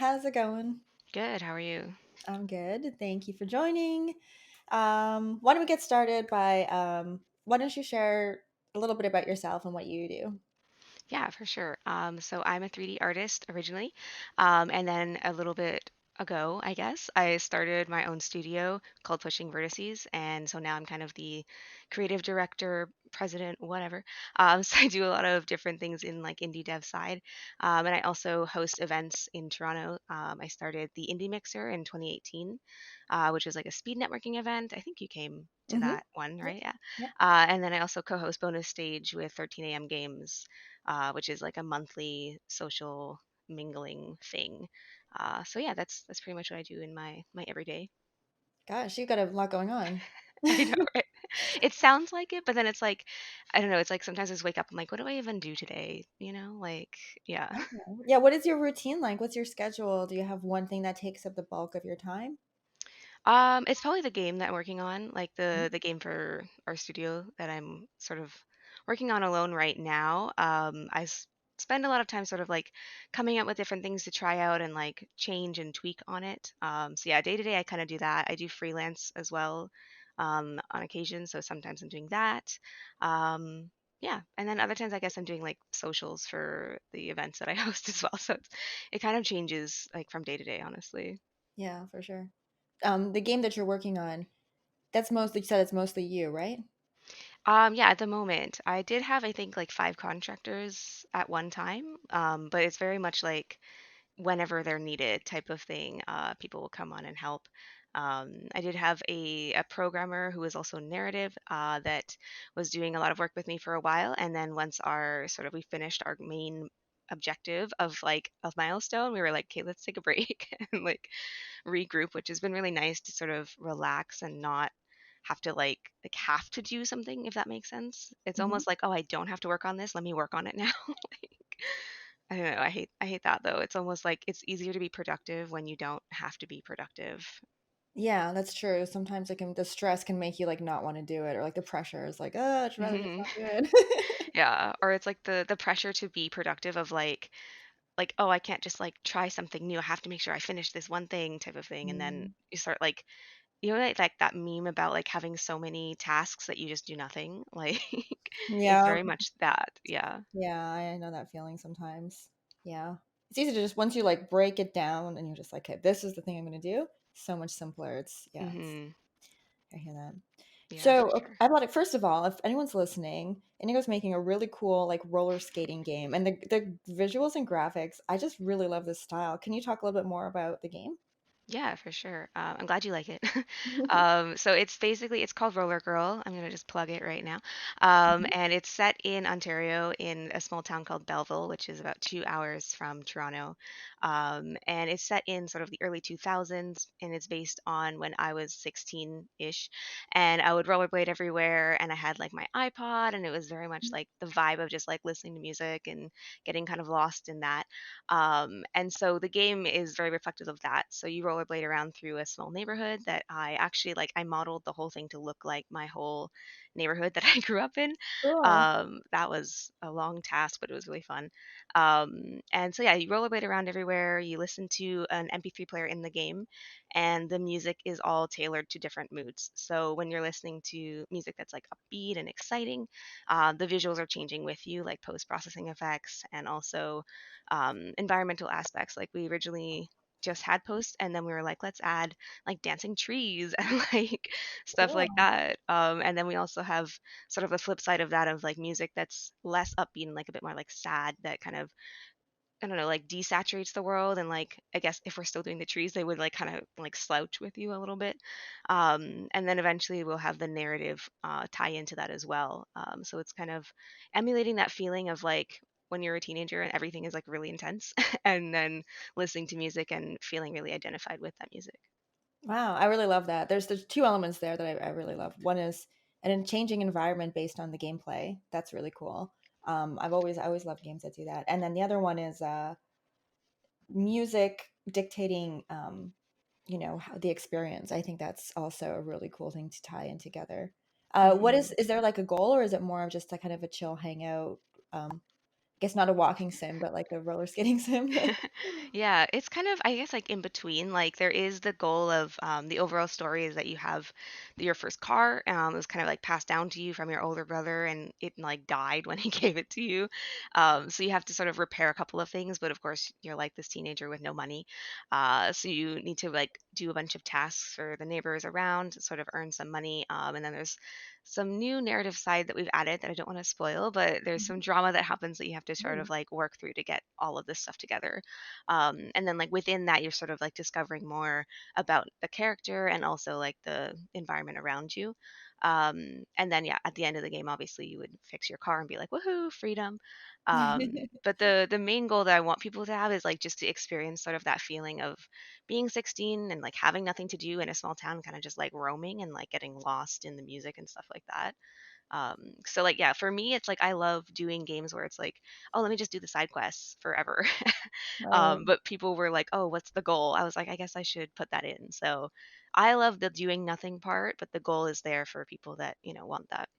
How's it going? Good. How are you? I'm good. Thank you for joining. Why don't we get started by why don't you share a little bit about yourself and what you do? Yeah, for sure. So I'm a 3D artist originally, and then a little bit ago, I guess, I started my own studio called Pushing Vertices, and so now I'm kind of the creative director, president, whatever. So I do a lot of different things in like indie dev side, and I also host events in Toronto. I started the Indie Mixer in 2018, which is like a speed networking event. I think you came to Mm-hmm. that one, Yep. right? Yeah. Yep. And then I also co-host Bonus Stage with 13 a.m. Games, which is like a monthly social mingling thing. So yeah, that's pretty much what I do in my everyday. Gosh, you've got a lot going on. I know, right? It sounds like it, but then it's like, I don't know. It's like sometimes I just wake up. I'm like, what do I even do today? Like, yeah. Okay. Yeah, what is your routine like? What's your schedule? Do you have one thing that takes up the bulk of your time? It's probably the game that I'm working on, like the game for our studio that I'm sort of working on alone right now. Spend a lot of time sort of like coming up with different things to try out and like change and tweak on it. So yeah, day to day I kind of do that. I do freelance as well, on occasion. So sometimes I'm doing that. Yeah, and then other times I guess I'm doing like socials for the events that I host as well. So it kind of changes like from day to day, honestly. Yeah, for sure. The game that you're working on, that's mostly you said it's mostly you, right? Yeah, at the moment, I did have, I think, like five contractors at one time, but it's very much like whenever they're needed type of thing. People will come on and help. I did have a programmer who was also narrative that was doing a lot of work with me for a while, and then once we finished our main objective of like a milestone, we were like, okay, let's take a break and like regroup, which has been really nice to sort of relax and not have to do something, if that makes sense. It's Mm-hmm. almost like, oh, I don't have to work on this, let me work on it now. Like, I don't know, I hate that though. It's almost like it's easier to be productive when you don't have to be productive. Yeah, that's true. Sometimes the stress can make you like not want to do it, or like the pressure is like, oh, I'd rather just Hmm. not do it. Yeah, or it's like the pressure to be productive of like, oh, I can't just like try something new, I have to make sure I finish this one thing type of thing. And then Mm. you start like, like that meme about like having so many tasks that you just do nothing. Like it's Yeah, very much that. Yeah. yeah, I know that feeling sometimes. Yeah. It's easy to just once you like break it down and you're just like, okay, this is the thing I'm gonna do. So much simpler. Hmm. I hear that. Yeah, So for sure. I bought it first of all, if anyone's listening, Indigo's making a really cool like roller skating game. And the visuals and graphics, I just really love this style. Can you talk a little bit more about the game? Yeah, for sure. I'm glad you like it. So it's called Roller Girl. I'm gonna just plug it right now. Mhm. And it's set in Ontario in a small town called Belleville, which is about 2 hours from Toronto. And it's set in sort of the early 2000s, and it's based on when I was 16-ish, and I would rollerblade everywhere, and I had like my iPod, and it was very much like the vibe of just like listening to music and getting kind of lost in that. And so the game is very reflective of that. So you rollerblade around through a small neighborhood that I modeled the whole thing to look like my whole neighborhood that I grew up in. Cool. That was a long task, but it was really fun. And so yeah, you rollerblade around everywhere. You listen to an MP3 player in the game, and the music is all tailored to different moods. So when you're listening to music that's like upbeat and exciting, the visuals are changing with you, like post processing effects, and also environmental aspects. Like we originally just had posts, and then we were like, let's add like dancing trees and like stuff like Cool. that. And then we also have sort of the flip side of that of like music that's less upbeat and like a bit more like sad, that kind of, I don't know, like desaturates the world. And like, I guess if we're still doing the trees, they would like kind of like slouch with you a little bit. And then eventually we'll have the narrative tie into that as well. So it's kind of emulating that feeling of like when you're a teenager and everything is like really intense, and then listening to music and feeling really identified with that music. Wow, I really love that. There's two elements there that I really love. One is an changing environment based on the gameplay. That's really cool. I always love games that do that. And then the other one is music dictating the experience. I think that's also a really cool thing to tie in together. What Hmm. is there like a goal, or is it more of just a kind of a chill hangout? um guess not a walking sim, but like a roller skating sim. Yeah, it's kind of, I guess, like in between. Like there is the goal of the overall story is that you have your first car. It was kind of like passed down to you from your older brother, and it like died when he gave it to you. So you have to sort of repair a couple of things, but of course you're like this teenager with no money, so you need to like do a bunch of tasks for the neighbors around to sort of earn some money. And then there's some new narrative side that we've added that I don't want to spoil, but there's some Mhm. drama that happens that you have to sort Ooh, of like work through to get all of this stuff together. And then like within that, you're sort of like discovering more about the character and also like the environment around you. And then yeah, at the end of the game, obviously you would fix your car and be like, woohoo, freedom. But the main goal that I want people to have is like just to experience sort of that feeling of being 16 and like having nothing to do in a small town, kind of just like roaming and like getting lost in the music and stuff like that. So like yeah, for me it's like I love doing games where it's like, oh, let me just do the side quests forever. right. But people were like, oh, what's the goal? I was like, I guess I should put that in. So I love the doing nothing part, but the goal is there for people that want that.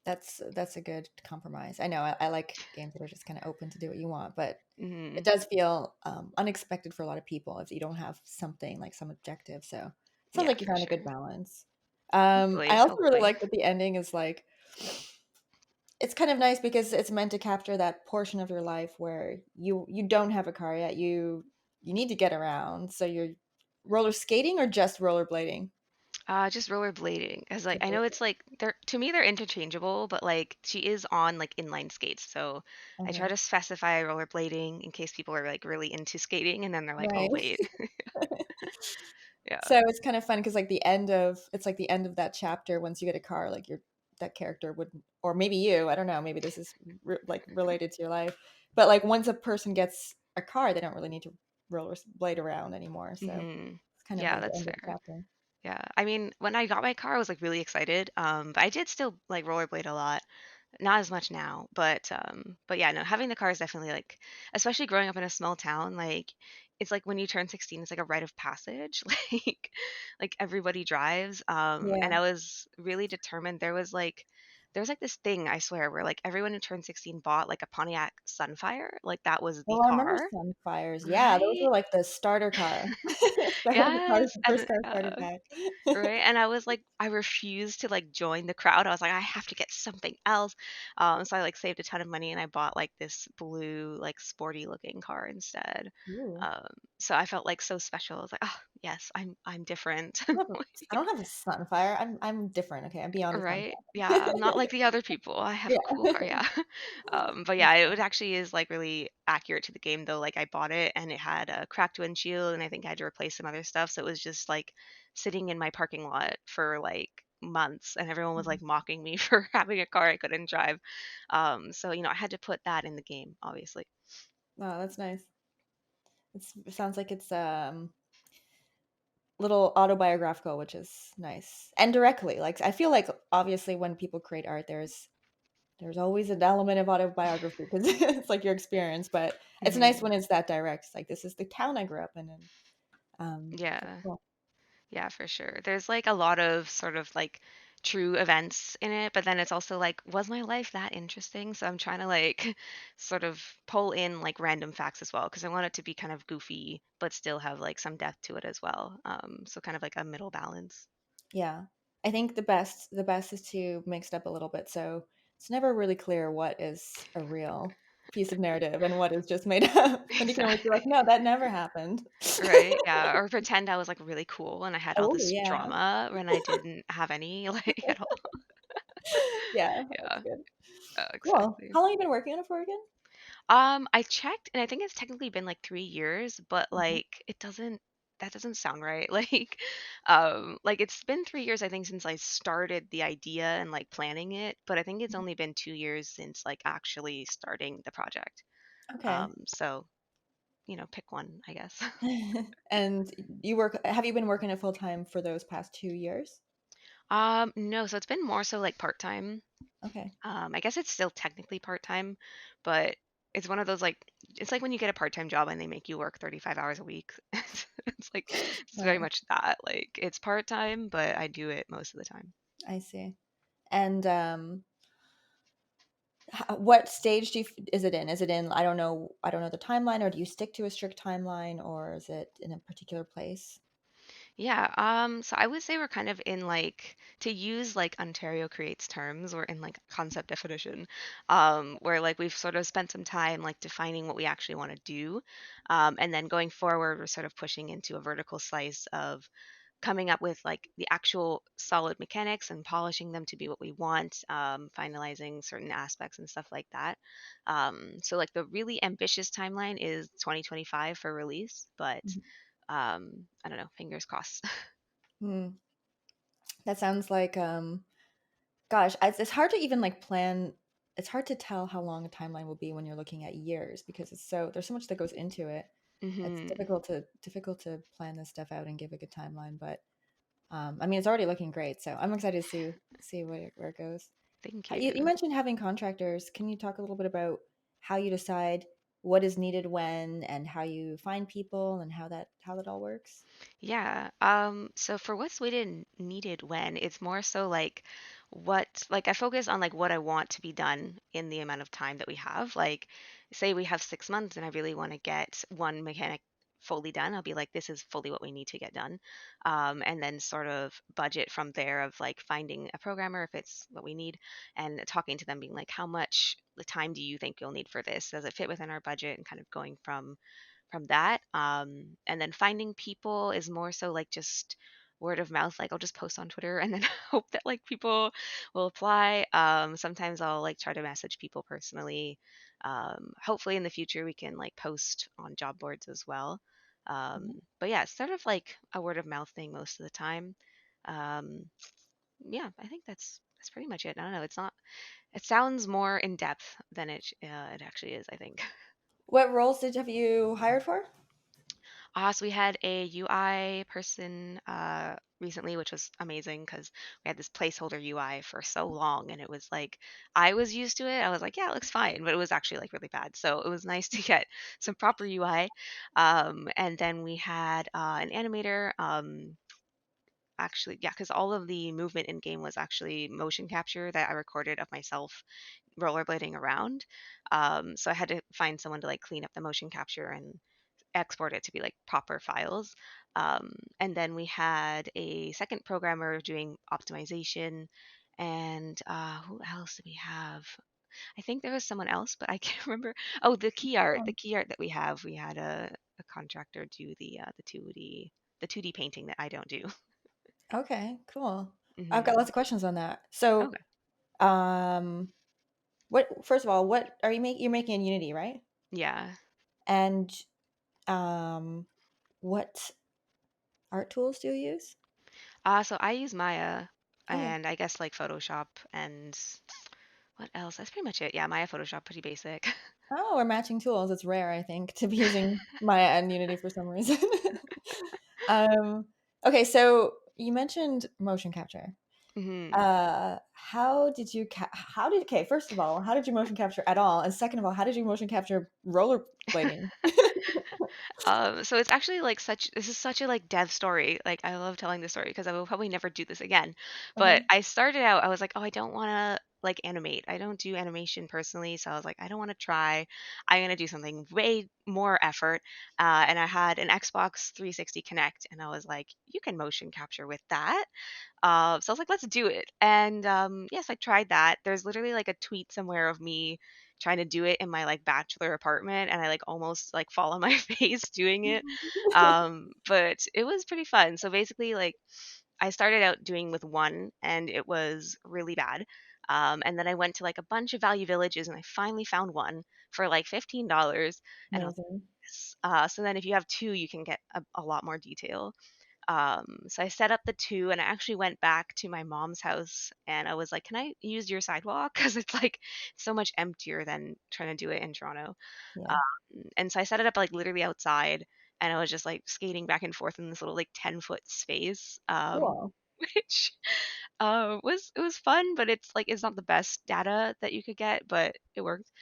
That's a good compromise. I know I like games that are just kind of open to do what you want, but it Hmm. does feel unexpected for a lot of people if you don't have something like some objective. So it sounds Yeah, like you for found a good sure. balance. I Hopefully, also really hopefully. like that the ending is like it's kind of nice because it's meant to capture that portion of your life where you don't have a car yet. You need to get around. So you're roller skating or just rollerblading? Just rollerblading, as like Just I know it's like they're to me they're interchangeable, but like she is on like inline skates, so I try okay. to specify rollerblading in case people are like really into skating, and then they're like, oh Right. wait, yeah. So it's kind of fun because like the end of that chapter. Once you get a car, like your that character would, or maybe you, I don't know, maybe this is like related to your life, but like once a person gets a car, they don't really need to roller blade around anymore. So Hmm. it's kind of Yeah, like the that's end of the fair. chapter. Yeah, I mean, when I got my car, I was like really excited. But I did still like rollerblade a lot. Not as much now, but yeah, no, having the car is definitely like, especially growing up in a small town, like it's like when you turn 16, it's like a rite of passage. Like everybody drives. Yeah. And I was really determined. There was like this thing, I swear, where like everyone who turned 16 bought like a Pontiac Sunfire. Like that was the Oh, I remember car, Sunfires. Yeah, those right? were like the starter car. Yes. The first And car starter pack. right, and I was like I refused to, like, join the crowd. I was like, "I have to get something else." So I, like, saved a ton of money, and I bought, like, this blue, like, sporty-looking car instead. Ooh. Um, so I felt, like, so special. I was like, "Oh, yes, I'm different." I don't have a Sunfire. I'm different. Okay, I'm beyond the Right? Sunfire. Yeah, I'm not like the other people. I have Yeah. a cool car, yeah. But That's yeah, it fun. actually is like really accurate to the game though. Like I bought it and it had a cracked windshield and I think I had to replace some other stuff. So it was just like sitting in my parking lot for like months and everyone was Mhm. like mocking me for having a car I couldn't drive. So I had to put that in the game, obviously. Oh, that's nice. It sounds like it's little autobiographical, which is nice. And directly. Like I feel like obviously when people create art there's always an element of autobiography because it's like your experience, but it's nice Hmm. when it's that direct. It's like this is the town I grew up in and that's Yeah. cool. Yeah, for sure. There's like a lot of sort of like true events in it, but then it's also like, was my life that interesting? So I'm trying to like sort of pull in like random facts as well because I want it to be kind of goofy, but still have like some depth to it as well. So kind of like a middle balance. Yeah. I think the best is to mix it up a little bit so it's never really clear what is a real piece of narrative and what is just made up. And you can always be like, Exactly. no, that never happened. Right. Yeah. Or pretend I was like really cool and I had all Oh, this yeah. drama when I didn't have any like at all. Yeah, that's Yeah. good. Cool. Exactly. How long you been working on it for again? I checked and I think it's technically been like 3 years, but Mhm. like it doesn't that doesn't sound right. Like it's been 3 years I think since I started the idea and like planning it, but I think it's only been 2 years since like actually starting the project. Okay. So, pick one, I guess. And have you been working it full time for those past 2 years? No, so it's been more so like part-time. Okay. I guess it's still technically part-time, but it's one of those like it's like when you get a part-time job and they make you work 35 hours a week. It's very Right. much that. Like it's part-time, but I do it most of the time. I see. And What stage is it in? Is it in, I don't know the timeline, or do you stick to a strict timeline, or is it in a particular place? Yeah, so I would say we're kind of in like, to use like Ontario creates terms, we're in like concept definition, where like we've sort of spent some time like defining what we actually want to do. And then going forward, we're sort of pushing into a vertical slice of coming up with like the actual solid mechanics and polishing them to be what we want, finalizing certain aspects and stuff like that. So like the really ambitious timeline is 2025 for release, but I don't know, fingers crossed. Mhm. That sounds like, gosh, it's hard to even like plan. It's hard to tell how long a timeline will be when you're looking at years, because there's so much that goes into it. It's Hmm. difficult to plan this stuff out and give a good timeline. But I mean, it's already looking great, so I'm excited to see where it goes. Thank You you. mentioned having contractors. Can you talk a little bit about how you decide what is needed when, and how you find people, and how that all works? Yeah. So for what's needed when, it's more so like like I focus on like what I want to be done in the amount of time that we have. Like say we have 6 months and I really want to get one mechanic fully done. I'll be like, this is fully what we need to get done. And then sort of budget from there of like finding a programmer if it's what we need and talking to them being like, how much the time do you think you'll need for this? Does it fit within our budget? And kind of going from that. And then finding people is more so like just word of mouth. Like I'll just post on Twitter and then hope that like people will apply. Sometimes I'll like try to message people personally. Hopefully in the future we can like post on job boards as well. Mhm. But yeah, it's sort of like a word of mouth thing most of the time. Um, yeah, I think that's pretty much it. I don't know. It's not. It sounds more in depth than it actually is, I think. What roles have you hired for? So we had a UI person recently, which was amazing because we had this placeholder UI for so long, and it was like I was used to it. I was like, yeah, it looks fine, but it was actually like really bad. So it was nice to get some proper UI. And then we had an animator. Actually, yeah, because all of the movement in game was actually motion capture that I recorded of myself rollerblading around. So I had to find someone to like clean up the motion capture and export it to be like proper files. And then we had a second programmer doing optimization. And who else did we have? I think there was someone else, but I can't remember. Oh, the Oh, key art that we have, we had a contractor do the 2D painting that I don't do. okay, cool. I've got Hmm. lots of questions on that. So, Okay. um, what first of all, what are you're making in Unity, right? Yeah. And um, what art tools do you use? So I use Maya Okay. and I guess like Photoshop and what else? That's pretty much it. Yeah, Maya, Photoshop, pretty basic. Oh, we're matching tools. It's rare, I think, to be using Maya and Unity for some reason. um, okay, so you mentioned motion capture. Hmm. Okay, first of all, how did you motion capture at all? And second of all, how did you motion capture rollerblading? So it's actually like this is such a like dev story. Like I love telling this story because I will probably never do this again. But Okay. I started out, I was like, oh, I don't want to like animate. I don't do animation personally, so I was like, I don't want to try. I'm gonna do something way more effort. And I had an Xbox 360 Connect, and I was like, you can motion capture with that. So I was like, let's do it. And yes, I tried that. There's literally like a tweet somewhere of me trying to do it in my like bachelor apartment and I like almost like fall on my face doing it. But it was pretty fun. So basically like I started out doing with one and it was really bad. And then I went to like a bunch of value villages and I finally found one for like $15 and I was like, Amazing. "Yes." So then if you have two, you can get a lot more detail. So I set up the two and I actually went back to my mom's house and I was like, can I use your sidewalk? Because it's like so much emptier than trying to do it in Toronto. Yeah. And so I set it up like literally outside and I was just like skating back and forth in this little like 10-foot space. Cool. Which was it was fun, but it's like it's not the best data that you could get, but it worked.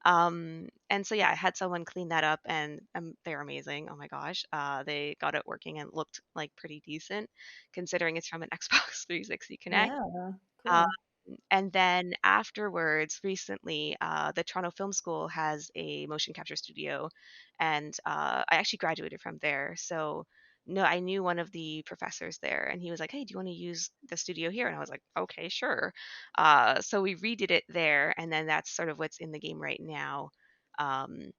And so yeah, I had someone clean that up, and they're amazing. Oh my gosh, they got it working and looked like pretty decent, considering it's from an Xbox 360 Connect. Yeah. Uh, Cool. And then afterwards, recently, the Toronto Film School has a motion capture studio, and I actually graduated from there. So, no, I knew one of the professors there, and he was like, "Hey, do you want to use the studio here?" And I was like, "Okay, sure." So we redid it there, and then that's sort of what's in the game right now. Um,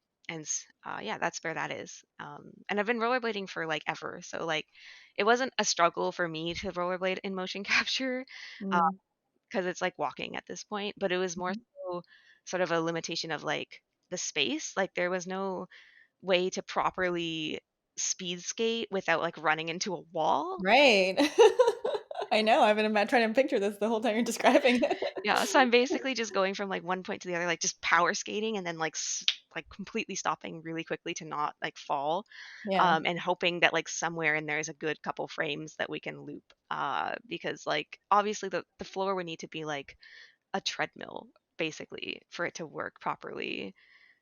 yeah, that's where that is. And I've been rollerblading for like ever, so like it wasn't a struggle for me to rollerblade in motion capture. Uh, Mm. because it's like walking at this point, but it was more Mhm. so sort of a limitation of like the space. Like there was no way to properly speed skate without like running into a wall. Right. I know, I've been trying to picture this the whole time you're describing it. Yeah, so I'm basically just going from like one point to the other, like just power skating and then like like completely stopping really quickly to not like fall, Yeah. and hoping that like somewhere in there is a good couple frames that we can loop. Because like obviously the floor would need to be like a treadmill basically for it to work properly.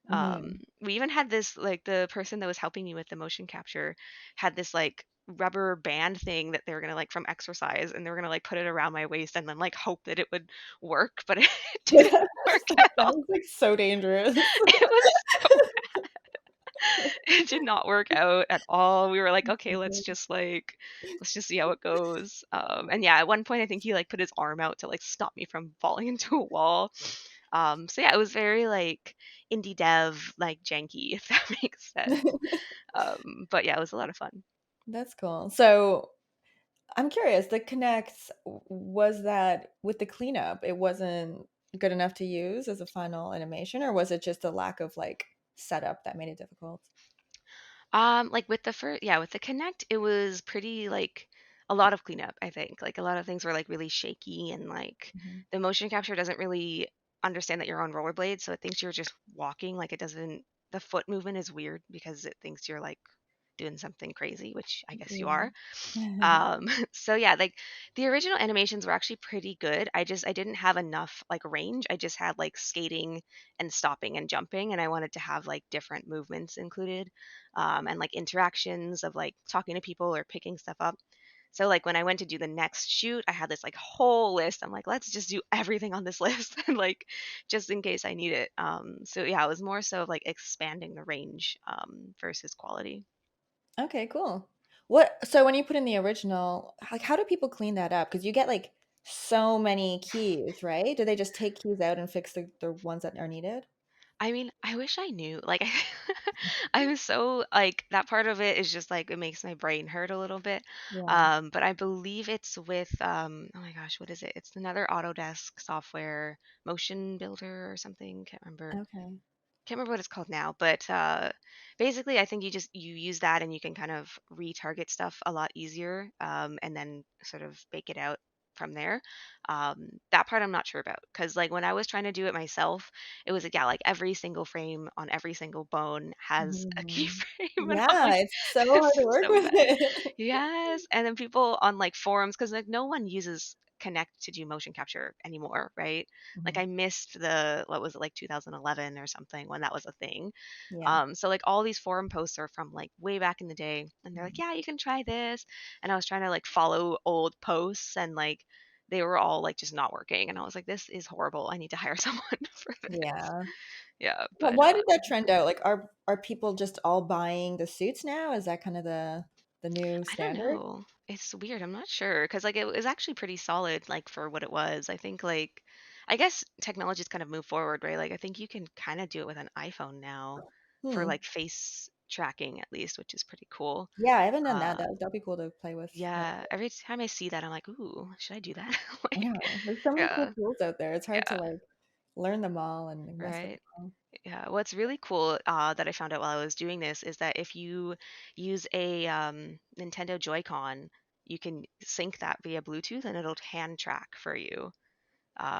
Mhm. We even had this like the person that was helping me with the motion capture had this like rubber band thing that they were gonna like from exercise and they were gonna like put it around my waist and then like hope that it would work, but it didn't work That at all. sounds, like, so dangerous. It was so it did not work out at all. We were like, okay, let's just see how it goes. And yeah, at one point I think he like put his arm out to like stop me from falling into a wall. So yeah, it was very like indie dev, like janky, if that makes sense. But yeah, it was a lot of fun. That's cool. So, I'm curious, the Kinect, was that with the cleanup, it wasn't good enough to use as a final animation, or was it just a lack of, like, setup that made it difficult? Like with the first, yeah, with the Connect, it was pretty like a lot of cleanup, I think. Like a lot of things were like really shaky and like Mhm. the motion capture doesn't really understand that you're on rollerblades, so it thinks you're just walking. Like it doesn't, the foot movement is weird because it thinks you're like doing something crazy, which I guess you Yeah. are. So yeah, like the original animations were actually pretty good. I didn't have enough like range. I just had like skating and stopping and jumping, and I wanted to have like different movements included, and like interactions of like talking to people or picking stuff up. So like when I went to do the next shoot, I had this like whole list. I'm like, let's just do everything on this list, and like just in case I need it. So yeah, it was more so of like expanding the range versus quality. Okay, cool. So when you put in the original, like, how do people clean that up? Because you get, like, so many keys, right? Do they just take keys out and fix the ones that are needed? I mean, I wish I knew. Like, I was so like that part of it is just like it makes my brain hurt a little bit. Yeah. But I believe it's with oh my gosh, what is it? It's another Autodesk software, Motion Builder or something. Okay. Can't remember what it's called now, but basically, I think you use that and you can kind of retarget stuff a lot easier, and then sort of bake it out from there. That part I'm not sure about because like when I was trying to do it myself, it was like yeah, like every single frame on every single bone has a Mhm. keyframe, and I'm Yeah, like, it's so this hard to is work so with bad. it. Yes, and then people on like forums because like no one uses Connect to do motion capture anymore, right? Like Mhm. I missed the what was it like 2011 or something when that was a thing. Yeah. So like all these forum posts are from like way back in the day, and they're like, Mhm. yeah, you can try this. And I was trying to like follow old posts, and like they were all like just not working, and I was like, this is horrible. I need to hire someone for this. Yeah. Yeah, Well, but why did that trend out? Like, are people just all buying the suits now? Is that kind of the new I don't standard? know. It's weird. I'm not sure because like it was actually pretty solid like for what it was. I think like I guess technology's kind of moved forward, right? Like I think you can kind of do it with an iPhone now for Hmm. like face tracking at least, which is pretty cool. Yeah, I haven't done that. Uh, That'd be cool to play with more. yeah, every time I see that, I'm like, ooh, should I do that? I Like, know. There's so many cool yeah, tools out there. It's hard to, yeah, like, learn them all and mess with them right. all. Yeah, what's really cool that I found out while I was doing this is that if you use a Nintendo Joy-Con, you can sync that via Bluetooth and it'll hand track for you,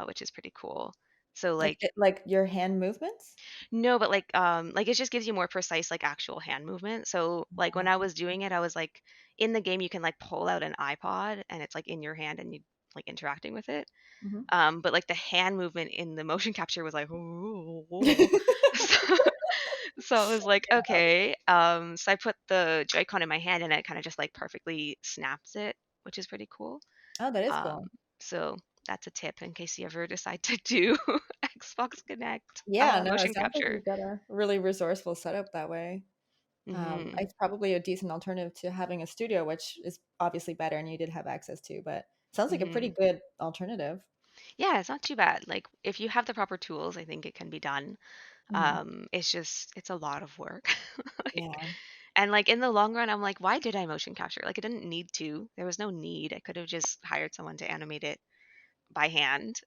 which is pretty cool. So like, Like your hand movements? no, but like it just gives you more precise like actual hand movement. So like when I was doing it, I was like in the game you can like pull out an iPod and it's like in your hand and you like interacting with it. Mhm. But like the hand movement in the motion capture was like, ooh. So, so I was like, okay. So I put the Joy-Con in my hand and it kind of just like perfectly snaps it, which is pretty cool. Oh, that is Um, cool. so that's a tip in case you ever decide to do Xbox Connect Yeah, no, it motion sounds like capture. you've got a really resourceful setup that way. Hmm. It's probably a decent alternative to having a studio, which is obviously better and you did have access to, but sounds like a pretty Hmm. good alternative. Yeah, it's not too bad. Like if you have the proper tools, I think it can be done. Mhm. It's just it's a lot of work. Like, Yeah. and like in the long run, I'm like, why did I motion capture? Like I didn't need to. There was no need. I could have just hired someone to animate it by hand.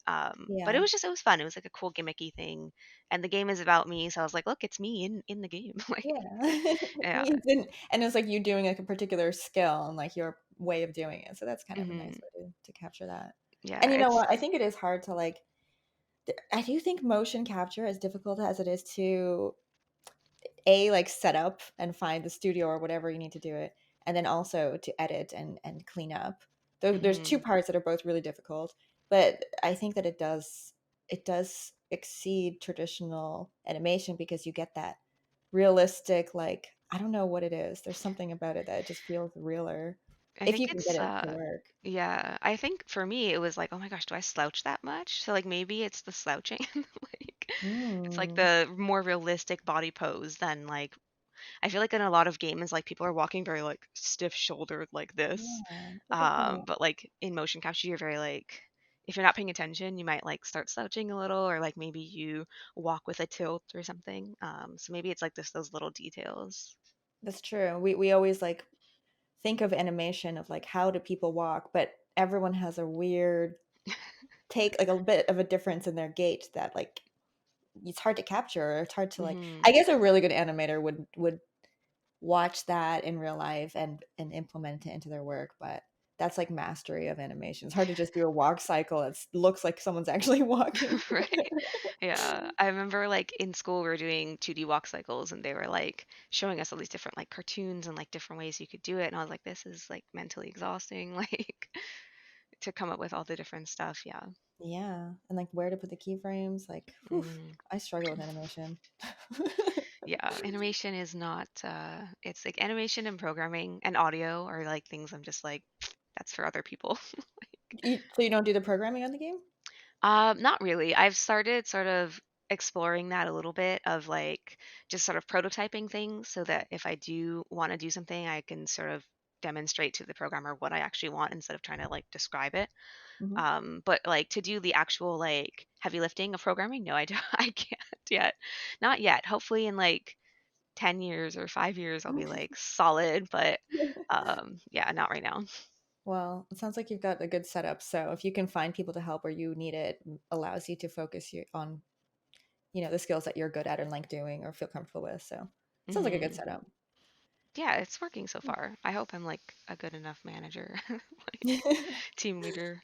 But it Yeah. was just it was fun. It was like a cool gimmicky thing. And the game is about me, so I was like, look, it's me in the game. Like Yeah. yeah. You didn't and it's like you doing, like, a particular skill and, like, your way of doing it, so that's kind of a nice Hmm. way to capture that. Yeah, And you know it's what? I think it is hard to, like I do think motion capture, as difficult as it is to like set up and find the studio or whatever you need to do it, and then also to edit and clean up. There's two mhm. parts that are both really difficult, but I think that it does exceed traditional animation because you get that realistic, like, I don't know what it is. There's something about it that just feels realer I if think you can get it's it to work. yeah, I think for me it was like, "Oh my gosh, do I slouch that much?" So like maybe it's the slouching. Like it's like Mm, the more realistic body pose than like I feel like in a lot of games like people are walking very like stiff-shouldered like this. yeah, that's a good point. But like in motion capture you're very like if you're not paying attention, you might like start slouching a little or like maybe you walk with a tilt or something. So maybe it's like this those little details. That's true. We always, like, think of animation of, like, how do people walk, but everyone has a weird take, like, a bit of a difference in their gait that, like, it's hard to capture, or it's hard to, like, Mhm. I guess a really good animator would watch that in real life and implement it into their work, but that's, like, mastery of animation. It's hard to just do a walk cycle that looks like someone's actually walking. Right. Yeah. I remember like in school we were doing 2D walk cycles and they were like showing us all these different like cartoons and like different ways you could do it. And I was like, this is like mentally exhausting, like to come up with all the different stuff. Yeah. Yeah, and, like, where to put the keyframes, like, whew, Hmm. I struggle with animation. Yeah. Animation is not, it's like animation and programming and audio are like things I'm just like, that's for other people. So you don't do the programming on the game? Not really. I've started sort of exploring that a little bit of like just sort of prototyping things so that if I do want to do something, I can sort of demonstrate to the programmer what I actually want instead of trying to like describe it. Mhm. But like to do the actual like heavy lifting of programming, no, I don't, I can't yet. Not yet. Hopefully in like 10 years or 5 years, I'll be like solid, but yeah, not right now. Well, it sounds like you've got a good setup. So if you can find people to help where you need it, allows you to focus on, the skills that you're good at and like doing or feel comfortable with. So sounds like a good Hmm. setup. Yeah, it's working so far. I hope I'm like a good enough manager, like team leader.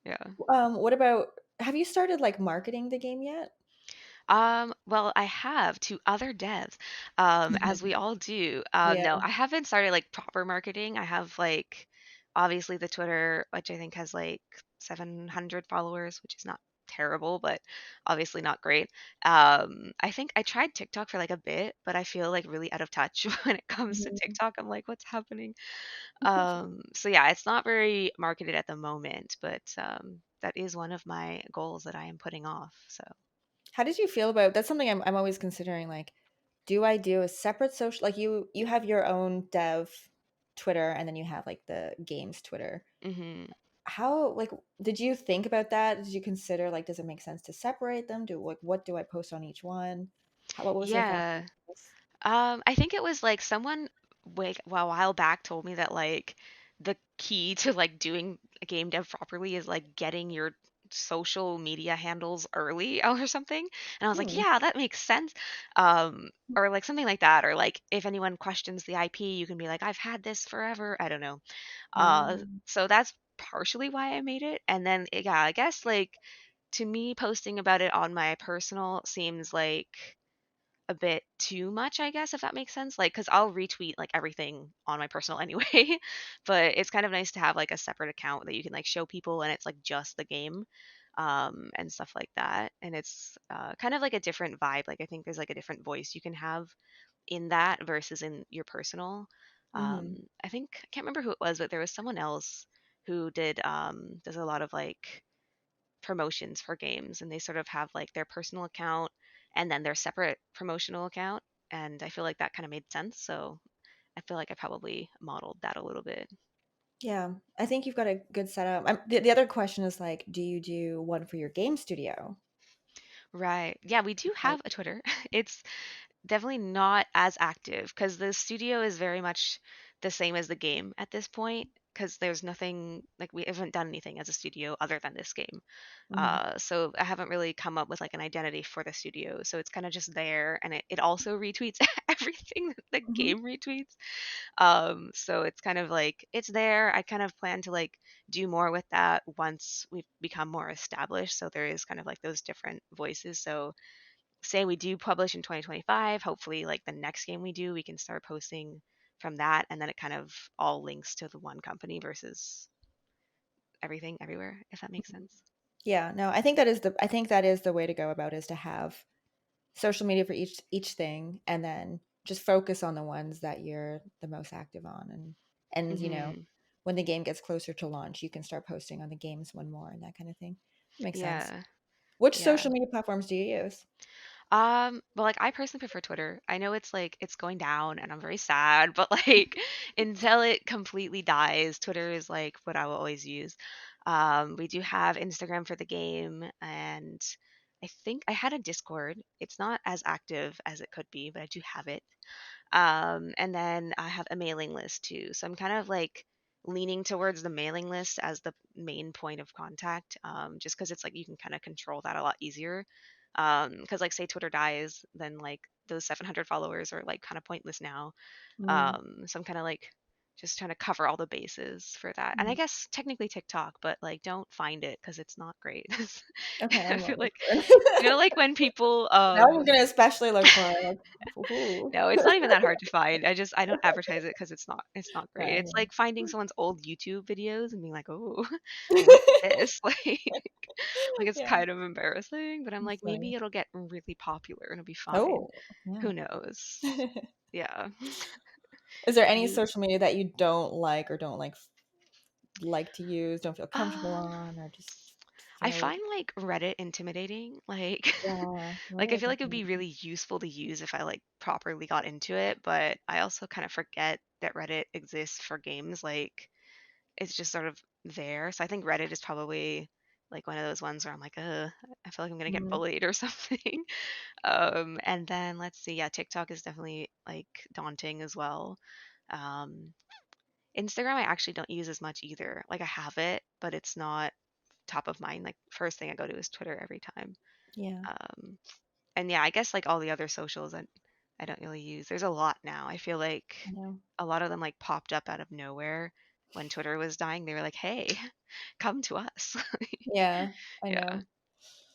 Yeah. What about, have you started like marketing the game yet? Well, I have to other devs, as we all do. Yeah. No, I haven't started like proper marketing. I have like obviously the Twitter, which I think has like 700 followers, which is not terrible, but obviously not great. I think I tried TikTok for like a bit, but I feel like really out of touch when it comes to Mhm. TikTok. I'm like, what's happening? So yeah, it's not very marketed at the moment, but that is one of my goals that I am putting off. So. How did you feel about that's something I'm always considering, like, do I do a separate social, like, you have your own dev Twitter and then you have like the games Twitter. Mhm. How, like, did you think about that? Did you consider, like, does it make sense to separate them? What do I post on each one? What was your thought Yeah. process? I think it was like someone well, a while back told me that like the key to like doing a game dev properly is like getting your social media handles early or something. And I was like, Hmm. yeah, that makes sense. Or like something like that. Or like if anyone questions the IP, you can be like, I've had this forever. I don't know. Mm, So that's partially why I made it. And then yeah, I guess like to me posting about it on my personal seems like a bit too much, I guess, if that makes sense. Like, because I'll retweet like everything on my personal anyway, but it's kind of nice to have like a separate account that you can like show people and it's like just the game and stuff like that. And it's kind of like a different vibe. Like, I think there's like a different voice you can have in that versus in your personal. mhm. I think, I can't remember who it was, but there was someone else who does a lot of like promotions for games, and they sort of have like their personal account and then their separate promotional account. And I feel like that kind of made sense. So I feel like I probably modeled that a little bit. Yeah, I think you've got a good setup. The other question is like, do you do one for your game studio? Right. Yeah, we do Like, have a Twitter. It's definitely not as active because the studio is very much the same as the game at this point. Because there's nothing like we haven't done anything as a studio other than this game. mhm, So I haven't really come up with like an identity for the studio. So it's kind of just there, and it also retweets everything that the mhm, game retweets. So it's kind of like it's there. I kind of plan to like do more with that once we've become more established. So there is kind of like those different voices. So say we do publish in 2025, hopefully like the next game we do, we can start posting from that, and then it kind of all links to the one company versus everything everywhere, if that makes mhm. sense. Yeah, no, I think that is the way to go about is to have social media for each thing, and then just focus on the ones that you're the most active on, and Hmm. when the game gets closer to launch, you can start posting on the games one more and that kind of thing. Makes sense. Yeah. Which Yeah. social media platforms do you use? But like I personally prefer Twitter. I know it's like it's going down and I'm very sad, but like until it completely dies, Twitter is like what I will always use. We do have Instagram for the game, and I think I had a Discord. It's not as active as it could be, but I do have it. And then I have a mailing list too. So I'm kind of like leaning towards the mailing list as the main point of contact, just because it's like you can kind of control that a lot easier. Because like say Twitter dies, then like those 700 followers are like kind of pointless now. Mm, So I'm kind of like just trying to cover all the bases for that. And I mhm. guess technically TikTok, but like don't find it because it's not great. Okay, I I feel won't look like for it. like when people Now I'm gonna especially look for it, like, ooh. no, it's not even that hard to find. I don't advertise it because it's not great. It's Yeah, like finding someone's old YouTube videos and being like, "Oh, what's this?" Like it's yeah, kind of embarrassing, but I'm it's like, funny. maybe it'll get really popular and it'll be fine. Oh, yeah. Who knows? Yeah. Is there Do any you social media that you don't like or don't like to use, don't feel comfortable um on, or just I feel find like Reddit intimidating. Like yeah, like I Reddit feel is like it would be amazing. really useful to use if I like properly got into it, but I also kind of forget that Reddit exists for games. Like it's just sort of there. So I think Reddit is probably like one of those ones where I'm like, I feel like I'm gonna get Mhm, bullied or something. And then let's see, yeah, TikTok is definitely like daunting as well. Um, Instagram I actually don't use as much either. Like I have it, but it's not top of mind. Like first thing I go to is Twitter every time. yeah, Um, and yeah, I guess like all the other socials I don't really use. There's a lot now. I feel like I know. a lot of them like popped up out of nowhere when Twitter was dying. They were like, "Hey, come to us." Yeah, I Yeah. know.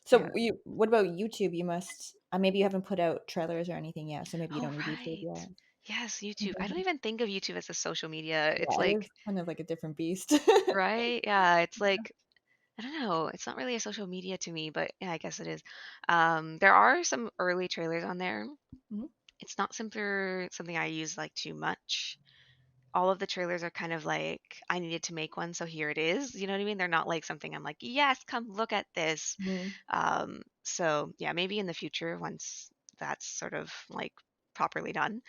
So Yeah. what about YouTube? You must maybe you haven't put out trailers or anything yet, so maybe you Oh, don't need YouTube right. yet. Yes, YouTube. I don't Mhm. even think of YouTube as a social media. It's Yeah, it is like, kind of like a different beast. right? Yeah, it's like I don't know. It's not really a social media to me, but yeah, I guess it is. There are some early trailers on there. Mhm, It's not something I use like too much. All of the trailers are kind of like I needed to make one, so here it is. You know what I mean? They're not like something I'm like, yes, come look at this. mhm, So yeah, maybe in the future once that's sort of like properly done.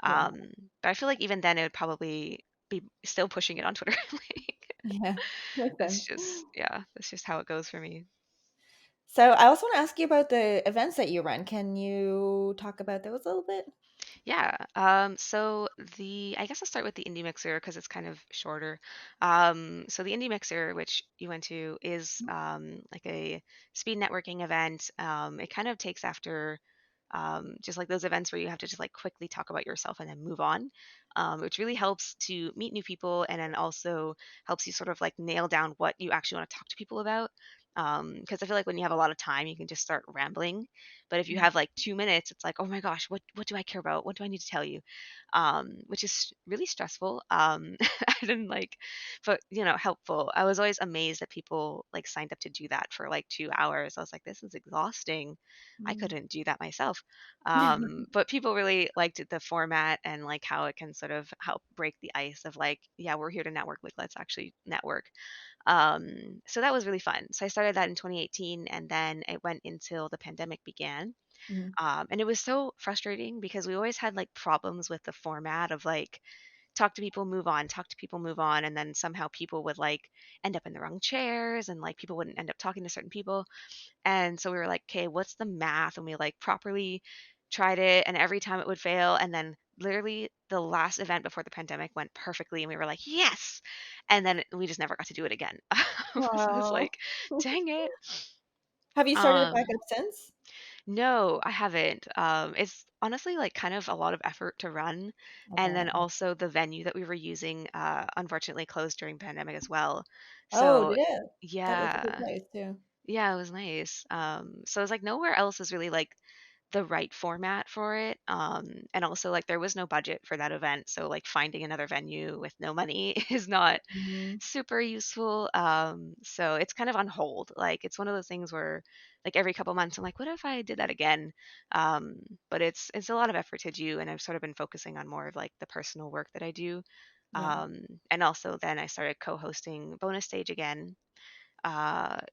yeah, Um, but I feel like even then it would probably be still pushing it on Twitter. Like yeah, makes that's sense. just yeah, that's just how it goes for me. So I also want to ask you about the events that you run. Can you talk about those a little bit? Yeah. So the I guess I'll start with the indie mixer because it's kind of shorter. So the indie mixer, which you went to, is like a speed networking event. It kind of takes after just like those events where you have to just like quickly talk about yourself and then move on, which really helps to meet new people and then also helps you sort of like nail down what you actually want to talk to people about. Because I feel like when you have a lot of time, you can just start rambling But if you have like 2 minutes, it's like, oh my gosh, what do I care about? What do I need to tell you? Which is really stressful. I didn't like, but helpful. I was always amazed that people like signed up to do that for like 2 hours. I was like, this is exhausting. I Mm. couldn't do that myself. But people really liked the format and like how it can sort of help break the ice of like, yeah, we're here to network. Like, let's actually network. So that was really fun. So I started that in 2018, and then it went until the pandemic began. Mhm. And it was so frustrating because we always had like problems with the format of like talk to people, move on, talk to people, move on, and then somehow people would like end up in the wrong chairs, and like people wouldn't end up talking to certain people. And so we were like, okay, what's the math? And we like properly tried it, and every time it would fail. And then literally the last event before the pandemic went perfectly, and we were like, yes. And then we just never got to do it again. So it's Wow. like, dang it. Have you started it back Um, up since? no, I haven't. It's honestly like kind of a lot of effort to run. I And then bet. also the venue that we were using, unfortunately closed during pandemic as well. Oh, So did it? That was a good yeah, place too. yeah, it was nice. So it's like nowhere else is really like the right format for it. And also like there was no budget for that event, so like finding another venue with no money is not Mhm. super useful. So it's kind of on hold. Like it's one of those things where like every couple months I'm like, what if I did that again? Um, but it's a lot of effort to do, and I've sort of been focusing on more of like the personal work that I do. Yeah. And also then I started co-hosting bonus stage again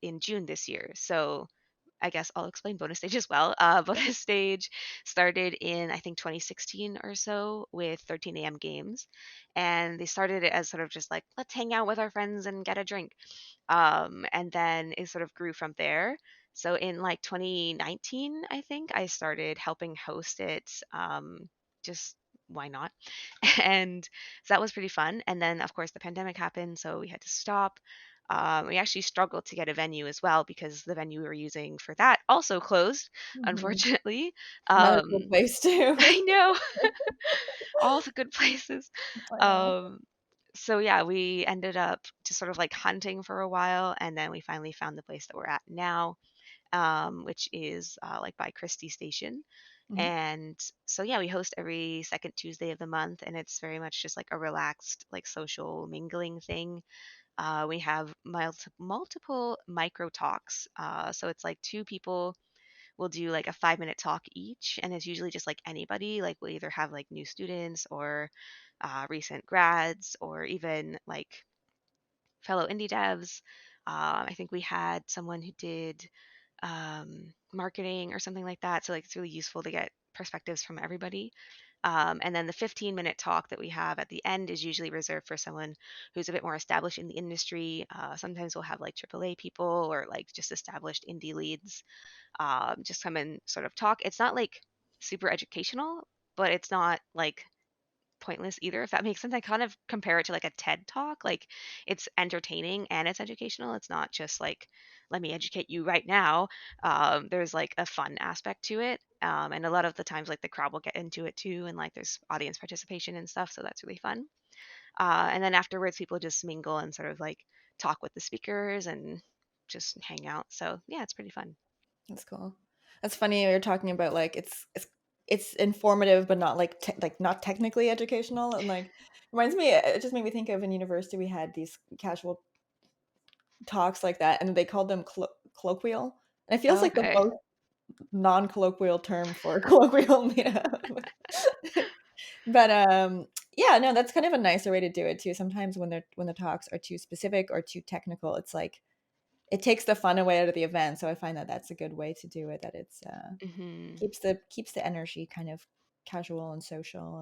in June this year. So I guess I'll explain bonus stage as well. Bonus stage started in I think 2016 or so with 13 a.m. games, and they started it as sort of just like let's hang out with our friends and get a drink, and then it sort of grew from there. So in like 2019, I think I started helping host it. Just why not? And so that was pretty fun. And then of course the pandemic happened, so we had to stop. We actually struggled to get a venue as well because the venue we were using for that also closed, Mhm. unfortunately. Another cool Um, place too. I know all the good places. I know. Um, so yeah, we ended up just sort of like hunting for a while, and then we finally found the place that we're at now, which is like by Christie Station. Mhm. And so yeah, we host every second Tuesday of the month, and it's very much just like a relaxed, like social mingling thing. We have multiple micro talks. So it's like two people will do like a 5 minute talk each, and it's usually just like anybody. Like we'll either have like new students or recent grads or even like fellow indie devs. I think we had someone who did marketing or something like that. So like it's really useful to get perspectives from everybody. And then the 15-minute talk that we have at the end is usually reserved for someone who's a bit more established in the industry. Sometimes we'll have like AAA people or like just established indie leads just come and sort of talk. It's not like super educational, but it's not like pointless either, if that makes sense. I kind of compare it to like a TED talk. Like it's entertaining and it's educational. It's not just like, let me educate you right now. There's like a fun aspect to it. And a lot of the times, like the crowd will get into it too. And like there's audience participation and stuff. So that's really fun. And then afterwards, people just mingle and sort of like talk with the speakers and just hang out. So yeah, it's pretty fun. That's cool. That's funny you're talking about like it's informative but not like like not technically educational and like reminds me it just made me think of in university we had these casual talks like that and they called them colloquial. And it feels like the Okay. most non-colloquial term for colloquial meetup. But yeah, no, that's kind of a nicer way to do it too. Sometimes when the talks are too specific or too technical, it's like it takes the fun away out of the event. So I find that that's a good way to do it. That it's Hmm. keeps the energy kind of casual and social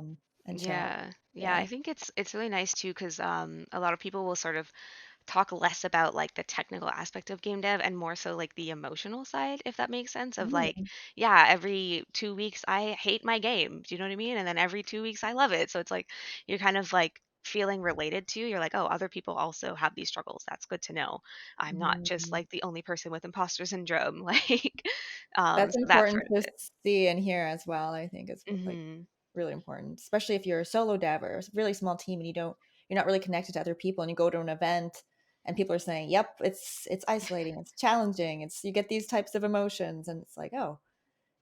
and chill. Yeah. Yeah, Yeah. I think it's really nice too because a lot of people will sort of talk less about like the technical aspect of game dev and more so like the emotional side, if that makes sense. Of like, Mm, yeah, every 2 weeks I hate my game. Do you know what I mean? And then every 2 weeks I love it. So it's like you're kind of like feeling related to. You're like, oh, other people also have these struggles. That's good to know. I'm not just mm. like the only person with imposter syndrome. Like, That's so that important part of to it. see and hear as well. I think it's like Hmm. really important, especially if you're a solo dev or a really small team and you're not really connected to other people and you go to an event and people are saying, "Yep, it's isolating, it's challenging, it's you get these types of emotions," and it's like, oh,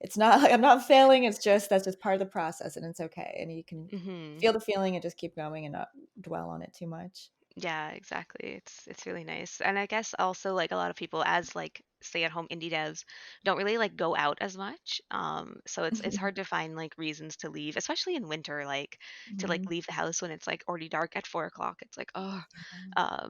it's not like I'm not failing, it's just that's just part of the process and it's okay. And you can Hmm. feel the feeling and just keep going and not dwell on it too much. Yeah, exactly. It's really nice. And I guess also like a lot of people as like stay-at-home indie devs don't really like go out as much. So it's hard to find like reasons to leave, especially in winter, like to like Mhm. leave the house when it's like already dark at 4 o'clock. It's like, oh,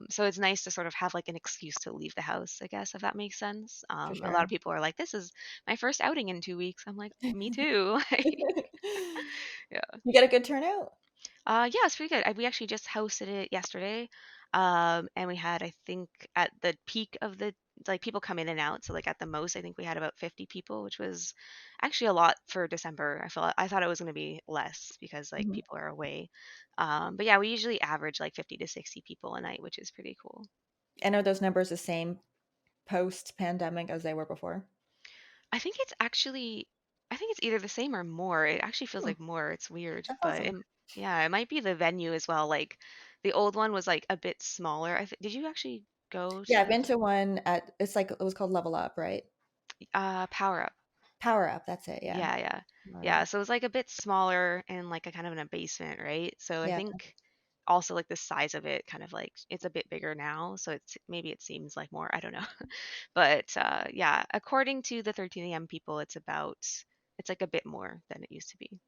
so it's nice to sort of have like an excuse to leave the house, I guess, if that makes sense. For A lot sure. of people are like, this is my first outing in 2 weeks. I'm like, me too. Yeah. You get a good turnout? Yeah, it's pretty good. We actually just hosted it yesterday, and we had, I think, at the peak of the like people come in and out. So like at the most, I think we had about 50 people, which was actually a lot for December. I thought it was going to be less because like Mhm. people are away. But yeah, we usually average like 50 to 60 people a night, which is pretty cool. And are those numbers the same post-pandemic as they were before? I think it's actually, I think it's either the same or more. It actually feels Hmm, like more. It's weird, that's but awesome. yeah, it might be the venue as well. Like the old one was like a bit smaller. Did you actually go Yeah, to I've the been to one at it's like it was called Level Up, right? Power Up? Power Up, that's it, yeah. Yeah, yeah, Power yeah. Up. So it was like a bit smaller and like a kind of in a basement, right? So I Yeah. think also like the size of it kind of like it's a bit bigger now, so it's maybe it seems like more. I don't know, but yeah, according to the 13 a.m. people, it's like a bit more than it used to be.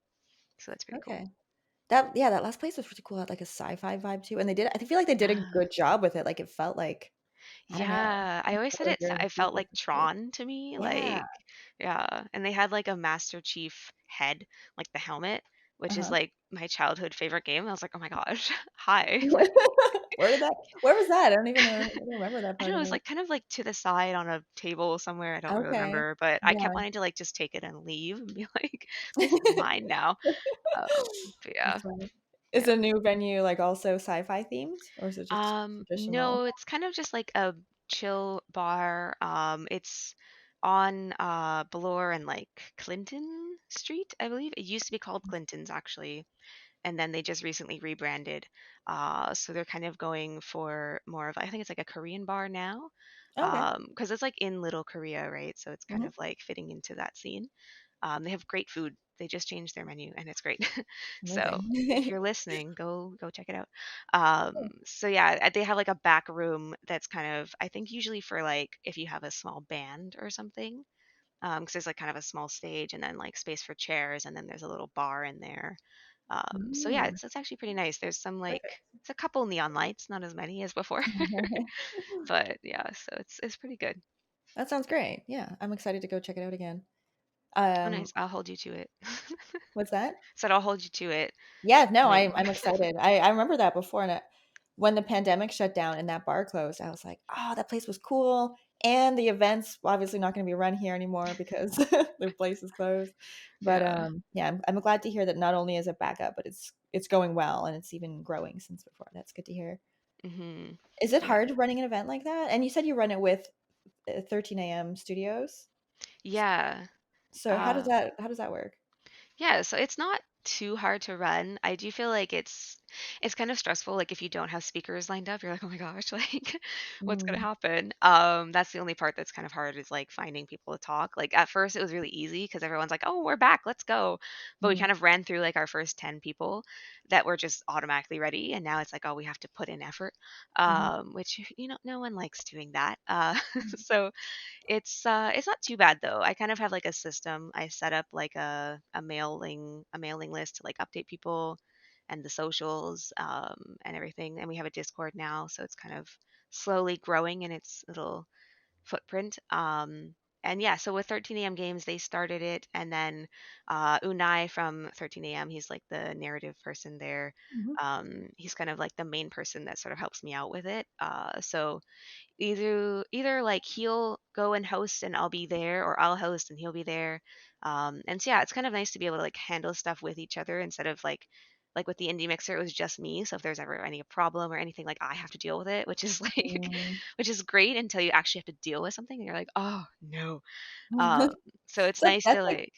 So that's pretty cool. Okay. That yeah, that last place was pretty cool. It had like a sci-fi vibe too, and they did I feel like they did a Yeah. good job with it. Like it felt like I don't know. Yeah, I always Felt said like you're in the it felt future like essentially. Tron to me, Yeah. like yeah, and they had like a Master Chief head, like the helmet, which is Uh-huh. like my childhood favorite game. I was like, "Oh my gosh, hi." Like Where was that? I don't remember that I part don't know, of it was it. like kind of like to the side on a table somewhere. I don't really Okay. remember, but I kept Yeah. wanting to like just take it and leave and be like, "This is mine now." But yeah, That's funny. Is yeah. the new venue, like, also sci-fi themed, or is it just traditional? No, it's kind of just like a chill bar. It's on Bloor and like Clinton Street, I believe. It used to be called Clinton's actually, and then they just recently rebranded. So they're kind of going for more of I think it's like a Korean bar now. Okay. Because it's like in Little Korea, right? So it's kind Mhm. of like fitting into that scene. They have great food. They just changed their menu and it's great. So if Amazing. you're listening, go check it out. Cool. So yeah, they have like a back room that's kind of I think usually for like if you have a small band or something. Because there's like kind of a small stage and then like space for chairs and then there's a little bar in there. So yeah, Mm, it's actually pretty nice. There's some perfect. like it's a couple neon lights, not as many as before, but yeah, so it's pretty good. That sounds great. Yeah, I'm excited to go check it out again. Oh, nice. Um, I'll hold you to it. what's that? Said I'll hold you to it. Yeah, no, When I'm excited. I remember that before, and when the pandemic shut down and that bar closed, I was like, "Oh, that place was cool." And the events obviously not going to be run here anymore because the place is closed. But yeah. yeah, I'm glad to hear that not only is it back up, but it's going well and it's even growing since before. That's good to hear. Mhm. Is it Yeah. hard running an event like that? And you said you run it with 13 a.m. studios. Yeah. So Uh how does that work? Yeah, so it's not too hard to run. I do feel like it's kind of stressful. Like if you don't have speakers lined up, you're like, oh my gosh, like what's gonna Mm, happen? That's the only part that's kind of hard is like finding people to talk. Like at first it was really easy because everyone's like, oh, we're back, let's go. But we mhm, kind of ran through like our first 10 people that were just automatically ready, and now it's like, oh, we have to put in effort. mhm, Which no one likes doing that. So it's not too bad though. I kind of have like a system. I set up like a mailing list to like update people and the socials and everything. And we have a Discord now, so it's kind of slowly growing in its little footprint. And yeah, so with 13 a.m. games, they started it, and then Unai from 13 a.m. He's like the narrative person there. mhm, He's kind of like the main person that sort of helps me out with it. So either like he'll go and host and I'll be there, or I'll host and he'll be there. And so yeah, it's kind of nice to be able to like handle stuff with each other instead of like with the indie mixer, it was just me. So if there's ever any problem or anything, like I have to deal with it, which is like, mm. which is great until you actually have to deal with something and you're like, oh no. Um, so it's nice That's to like like,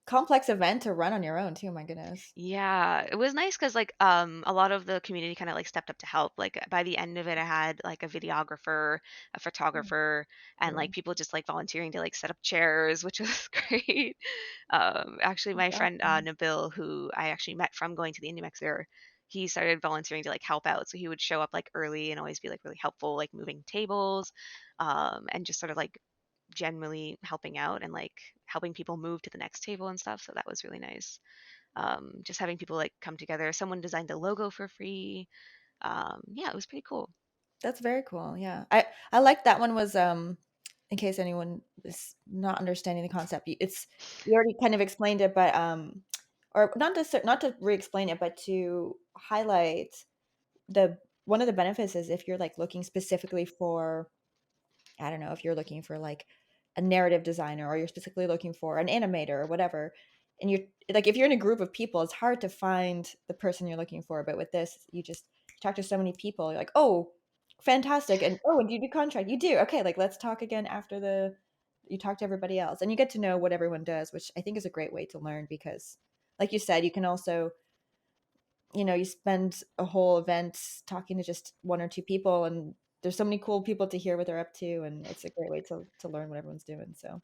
complex event to run on your own too, my goodness. Yeah, it was nice because like a lot of the community kind of like stepped up to help. Like by the end of it, I had like a videographer, a Oh, photographer, and like cool. people just like volunteering to like set up chairs, which was great. Actually, That's my friend awesome. Nabil, who I actually met from going to the Indie Mixer, he started volunteering to like help out. So he would show up like early and always be like really helpful, like moving tables, and just sort of like generally helping out and like helping people move to the next table and stuff. So that was really nice. Just having people like come together. Someone designed the logo for free. Yeah, it was pretty cool. That's very cool. Yeah. I like that one was in case anyone is not understanding the concept. It's you already kind of explained it, but or not to re-explain it, but to highlight the one of the benefits is if you're like looking specifically for, I don't know, if you're looking for like a narrative designer or you're specifically looking for an animator or whatever, and you're like, if you're in a group of people, it's hard to find the person you're looking for. But with this, you just talk to so many people. You're like, oh, fantastic. And oh, and do you do contract? You do. Okay, like let's talk again after the you talk to everybody else and you get to know what everyone does, which I think is a great way to learn because like you said, you can also, you spend a whole event talking to just one or two people and there's so many cool people to hear what they're up to and it's a great way to learn what everyone's doing. So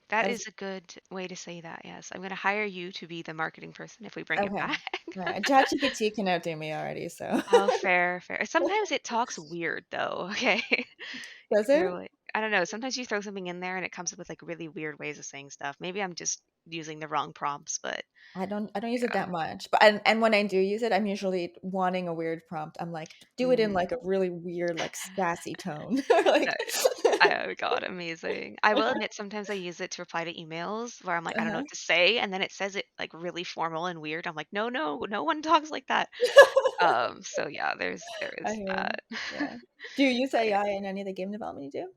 That that's is a good way to say that. Yes, I'm going to hire you to be the marketing person if we bring it okay. back. Right. ChatGPT can outdo me already, so Oh, fair, fair. Sometimes it talks weird though. Okay, does you're it? like, I don't know. Sometimes you throw something in there and it comes up with like really weird ways of saying stuff. Maybe I'm just using the wrong prompts, but I don't use it yeah. that much. But and when I do use it, I'm usually wanting a weird prompt. I'm like, do it in hmm like a really weird, like sassy tone. No, Like oh god, amazing. I will admit sometimes I use it to reply to emails where I'm like, I don't know uh-huh. what to say, and then it says it like really formal and weird. I'm like, no, no, no one talks like that. So yeah, there I is hear you. that. Yeah. Do you use But AI in any of the game development you do?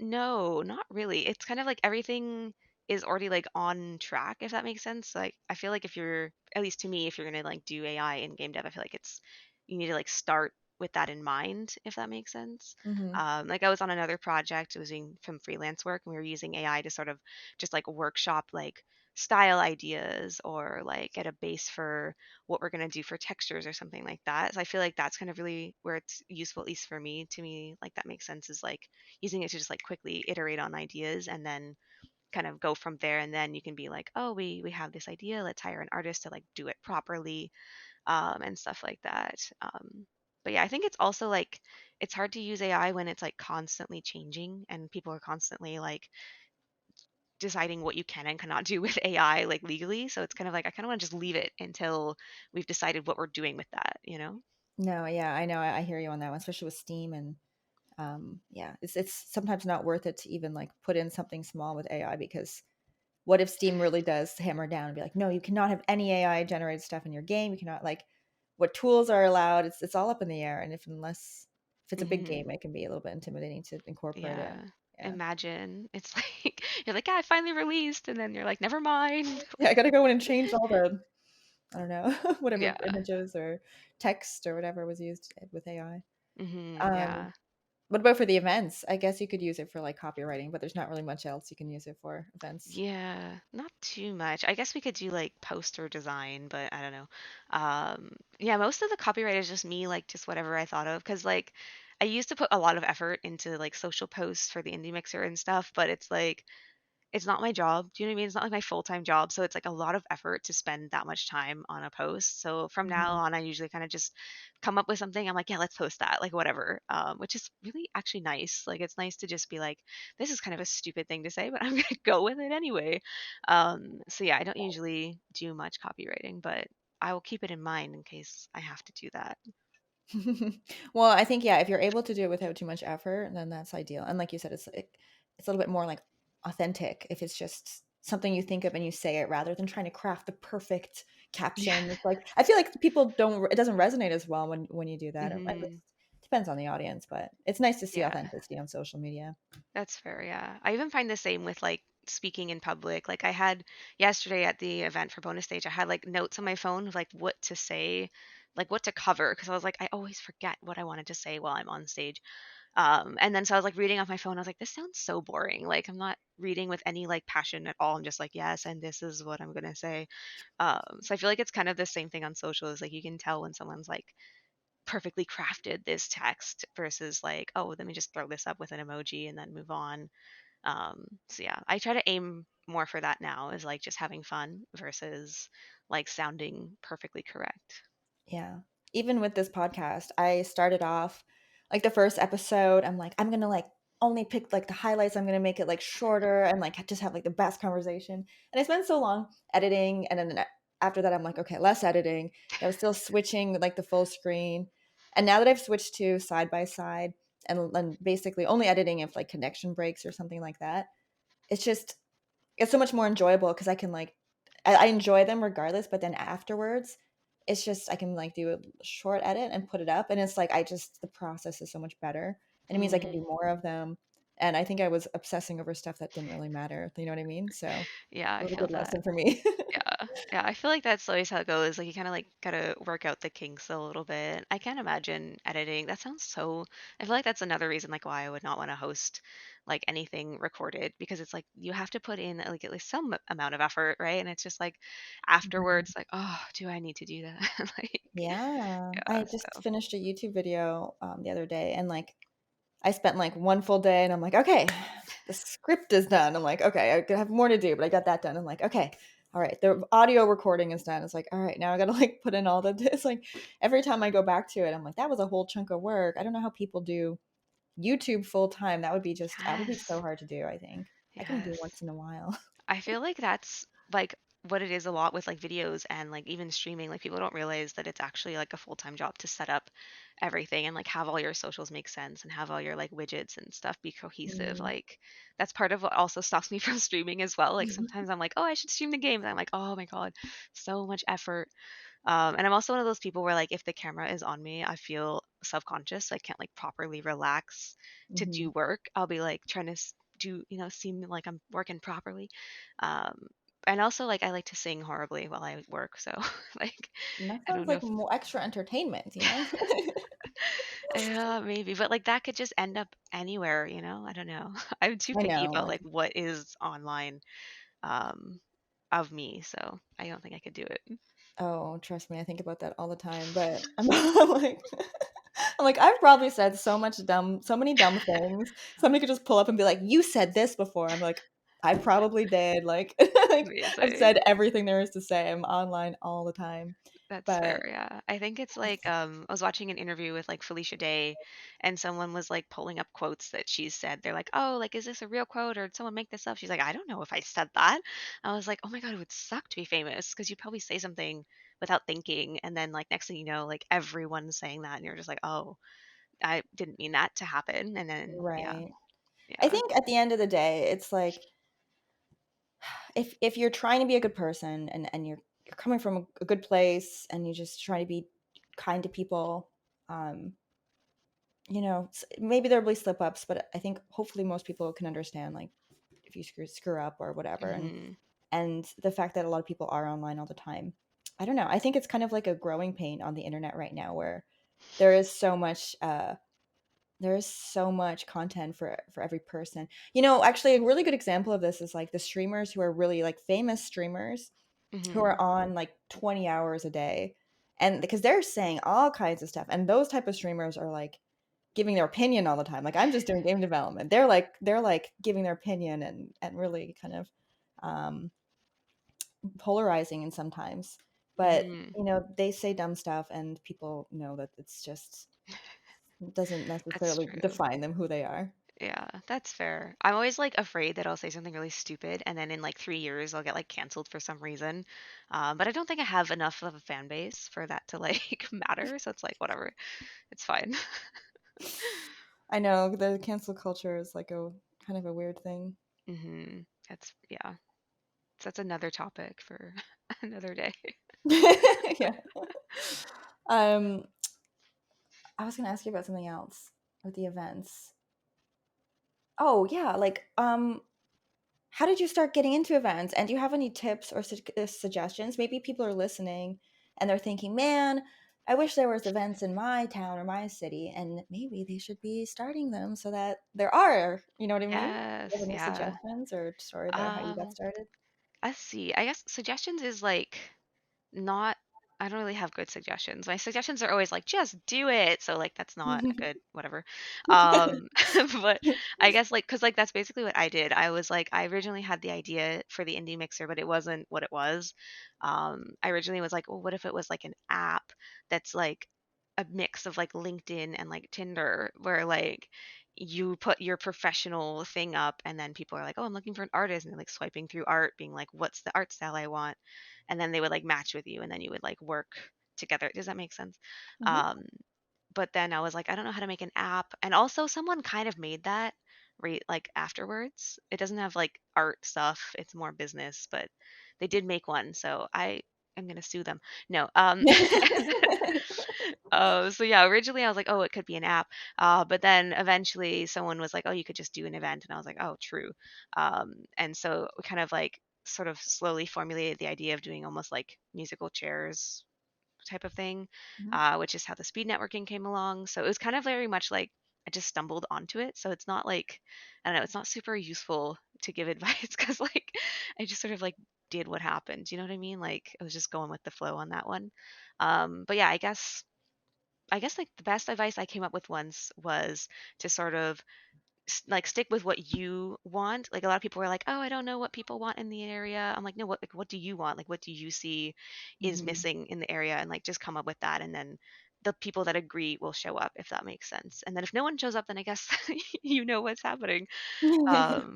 no, not really. It's kind of like everything is already like on track, if that makes sense. Like I feel like if you're, at least to me, if you're gonna like do AI in game dev, I feel like it's you need to like start with that in mind, if that makes sense. Mhm. Like I was on another project, I was doing some freelance work, and we were using AI to sort of just like workshop like style ideas or like get a base for what we're gonna do for textures or something like that. So I feel like that's kind of really where it's useful, at least for me. To me, like that makes sense is like using it to just like quickly iterate on ideas and then kind of go from there, and then you can be like, oh, we have this idea, let's hire an artist to like do it properly, and stuff like that. But yeah, I think it's also like it's hard to use AI when it's like constantly changing and people are constantly like deciding what you can and cannot do with AI like legally. So it's kind of like I kind of want to just leave it until we've decided what we're doing with that. No, yeah, I know. I hear you on that one, especially with Steam and yeah, it's sometimes not worth it to even like put in something small with AI because what if Steam really does hammer down and be like, no, you cannot have any AI generated stuff in your game. You cannot like what tools are allowed. It's all up in the air, and if it's a big game, hmm it can be a little bit intimidating to incorporate it. Yeah. Yeah, Imagine it's like you're like, yeah, I finally released, and then you're like, never mind. yeah, I gotta go in and change all the I don't know whatever Yeah. images or text or whatever was used with AI. Um, Yeah. what about for the events? I guess you could use it for like copywriting, but there's not really much else you can use it for events. Yeah. Not too much. I guess we could do like poster design, but I don't know. Yeah, most of the copyright is just me, like just whatever I thought of. Cause like I used to put a lot of effort into like social posts for the indie mixer and stuff, but it's like it's not my job. Do you know what I mean? It's not like my full-time job. So it's like a lot of effort to spend that much time on a post. So from now Mhm. on, I usually kind of just come up with something. I'm like, yeah, let's post that, like whatever. Which is really actually nice. Like it's nice to just be like, this is kind of a stupid thing to say, but I'm gonna go with it anyway. So yeah, I don't usually do much copywriting, but I will keep it in mind in case I have to do that. Well, I think yeah, if you're able to do it without too much effort, then that's ideal. And like you said, it's a little bit more like authentic if it's just something you think of and you say it rather than trying to craft the perfect Yeah. caption. It's like I feel like people don't it doesn't resonate as well when you do that. Or at hmm least depends on the audience, but it's nice to see Yeah. authenticity on social media. That's fair, yeah. I even find the same with like speaking in public. Like I had yesterday at the event for bonus stage, I had like notes on my phone of like what to say like what to cover because I was like, I always forget what I wanted to say while I'm on stage. And then so I was like reading off my phone. I was like, this sounds so boring. Like I'm not reading with any like passion at all. I'm just like, yes, and this is what I'm gonna say. So I feel like it's kind of the same thing on social. Is like you can tell when someone's like perfectly crafted this text versus like, oh, let me just throw this up with an emoji and then move on. So yeah, I try to aim more for that now is like just having fun versus like sounding perfectly correct. Yeah. Even with this podcast, I started off like the first episode, I'm like, I'm gonna like only pick like the highlights. I'm gonna make it like shorter and like just have like the best conversation. And I spent so long editing, and then after that, I'm like, okay, less editing. I was still switching like the full screen, and now that I've switched to side by side and basically only editing if like connection breaks or something like that, it's just it's so much more enjoyable because I can like I enjoy them regardless, but then afterwards, it's just I can like do a short edit and put it up, and it's like I just the process is so much better, and it means I can do Hmm. more of them. And I think I was obsessing over stuff that didn't really matter. You know what I mean? So Yeah, it I was a feel good that. lesson for me. Yeah. Yeah, I feel like that's always how it goes. Like you kind of like gotta work out the kinks a little bit. I can't imagine editing. That sounds so. I feel like that's another reason like why I would not want to host like anything recorded because it's like you have to put in like at least some amount of effort, right? And it's just like Mhm. afterwards, like oh, do I need to do that? Like Yeah, yeah. I just finished a YouTube video the other day, and like I spent like one full day, and I'm like, okay, the script is done. I'm like, okay, I have more to do, but I got that done. I'm like, okay, all right, the audio recording is done. It's like, all right, now I gotta like put in all the. It's like every time I go back to it, I'm like, that was a whole chunk of work. I don't know how people do YouTube full time. That would be just that would be so Yes. hard to do. I think I can do it Yes. once in a while. I feel like that's like what it is a lot with like videos and like even streaming. Like people don't realize that it's actually like a full-time job to set up everything and like have all your socials make sense and have all your like widgets and stuff be cohesive. Mm. Like that's part of what also stops me from streaming as well. Like sometimes I'm like, oh, I should stream the game. And I'm like, oh my God, so much effort. And I'm also one of those people where like if the camera is on me, I feel subconscious. I can't like properly relax to do Hmm. work. I'll be like trying to do, seem like I'm working properly. Um, and also like I like to sing horribly while I work. So like And that I sounds don't know like if more extra entertainment, you know? yeah, maybe, but like that could just end up anywhere, I don't know. I'm too I picky know, about like like what is online um of me, so I don't think I could do it. oh, trust me, I think about that all the time, but I'm like I'm like, I've probably said so many dumb things. Somebody could just pull up and be like, "You said this before." I'm like, "I probably did." Like, like I've said Amazing. everything there is to say. I'm online all the time. That's fair, But yeah. I think it's like I was watching an interview with like Felicia Day and someone was like pulling up quotes that she's said. They're like, "Oh, like is this a real quote or did someone make this up?" She's like, "I don't know if I said that." I was like, "Oh my God, it would suck to be famous because you'd probably say something without thinking and then like next thing you know, like everyone's saying that and you're just like, "Oh, I didn't mean that to happen." And then yeah, right. I yeah. think at the end of the day, it's like if you're trying to be a good person and you're coming from a good place and you just try to be kind to people, um, maybe there'll be slip ups, but I think hopefully most people can understand like if you screw up or whatever, Mhm. and the fact that a lot of people are online all the time. I don't know. I think it's kind of like a growing pain on the internet right now, where there is so much there is so much content for every person. Actually, a really good example of this is like the streamers who are really like famous streamers who Mhm. are on like 20 hours a day, and because they're saying all kinds of stuff, and those type of streamers are like giving their opinion all the time. Like I'm just doing game development. They're like giving their opinion and really kind of um polarizing and sometimes. But Mhm. they say dumb stuff and people know that it's just doesn't That's necessarily true. define them who they are. Yeah, that's fair. I'm always like afraid that I'll say something really stupid and then in like 3 years I'll get like canceled for some reason. But I don't think I have enough of a fan base for that to like matter. So it's like, whatever, it's fine. I know the cancel culture is like a kind of a weird thing. That's, yeah, so that's another topic for another day. Yeah. Um, I was gonna ask you about something else with the events. Oh yeah, like how did you start getting into events? And do you have any tips or suggestions? Maybe people are listening and they're thinking, man, I wish there was events in my town or my city, and maybe they should be starting them so that there are, you know what I mean? Do you Yes, have any yeah. suggestions or story about how you got Um, started? let's see. I guess suggestions is like not I don't really have good suggestions. My suggestions are always like, "Just do it." So, like, that's not a good whatever. Um, but I guess, like, cause like, that's basically what I did. I was like I originally had the idea for the indie mixer, but it wasn't what it was. I originally was like, "Well, what if it was, like, an app that's, like, a mix of, like, LinkedIn and, like, Tinder, where, like, you put your professional thing up, and then people are like, 'Oh, I'm looking for an artist,' and they're, like, swiping through art, being like, 'What's the art style I want?' And then they would like match with you and then you would like work together. Does that make sense? Mhm. Um, but then I was like, I don't know how to make an app. And also someone kind of made that right like afterwards. It doesn't have like art stuff. It's more business, but they did make one. So I am gonna sue them. No. So yeah, originally I was like, oh, it could be an app. But then eventually someone was like, oh, you could just do an event. And I was like, oh, true. And so we kind of like sort of slowly formulated the idea of doing almost like musical chairs type of thing, Mhm. which is how the speed networking came along. So it was kind of very much like I just stumbled onto it. So it's not like, I don't know, it's not super useful to give advice because like I just sort of like did what happened. You know what I mean? Like I was just going with the flow on that one. But yeah, I guess like the best advice I came up with once was to sort of like stick with what you want. Like a lot of people were like, "Oh, I don't know what people want in the area." I'm like, "No, what do you want? Like what do you see is Mhm. missing in the area and like just come up with that and then the people that agree will show up if that makes sense. And then if no one shows up, then I guess you know what's happening.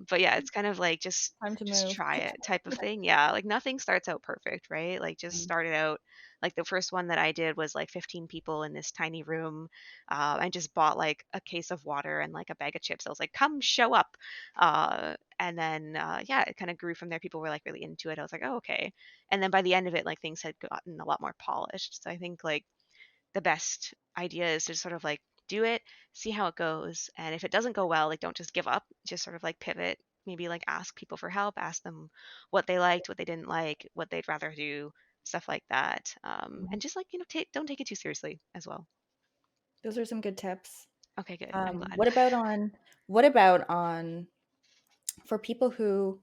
But yeah, it's kind of like Time to just move. try it type of thing. Yeah, like nothing starts out perfect, right? Like just Mhm. started out like the first one that I did was like 15 people in this tiny room. I just bought like a case of water and like a bag of chips. I was like, "Come show up." And then yeah, it kind of grew from there. People were like really into it. I was like, "Oh, okay." And then by the end of it, like things had gotten a lot more polished. So I think like the best idea is to sort of like do it, see how it goes, and if it doesn't go well, like don't just give up. Just sort of like pivot. Maybe like ask people for help, ask them what they liked, what they didn't like, what they'd rather do, stuff like that. Mhm. And just like don't take it too seriously as well. Those are some good tips. Okay, good. I'm glad. What about on for people who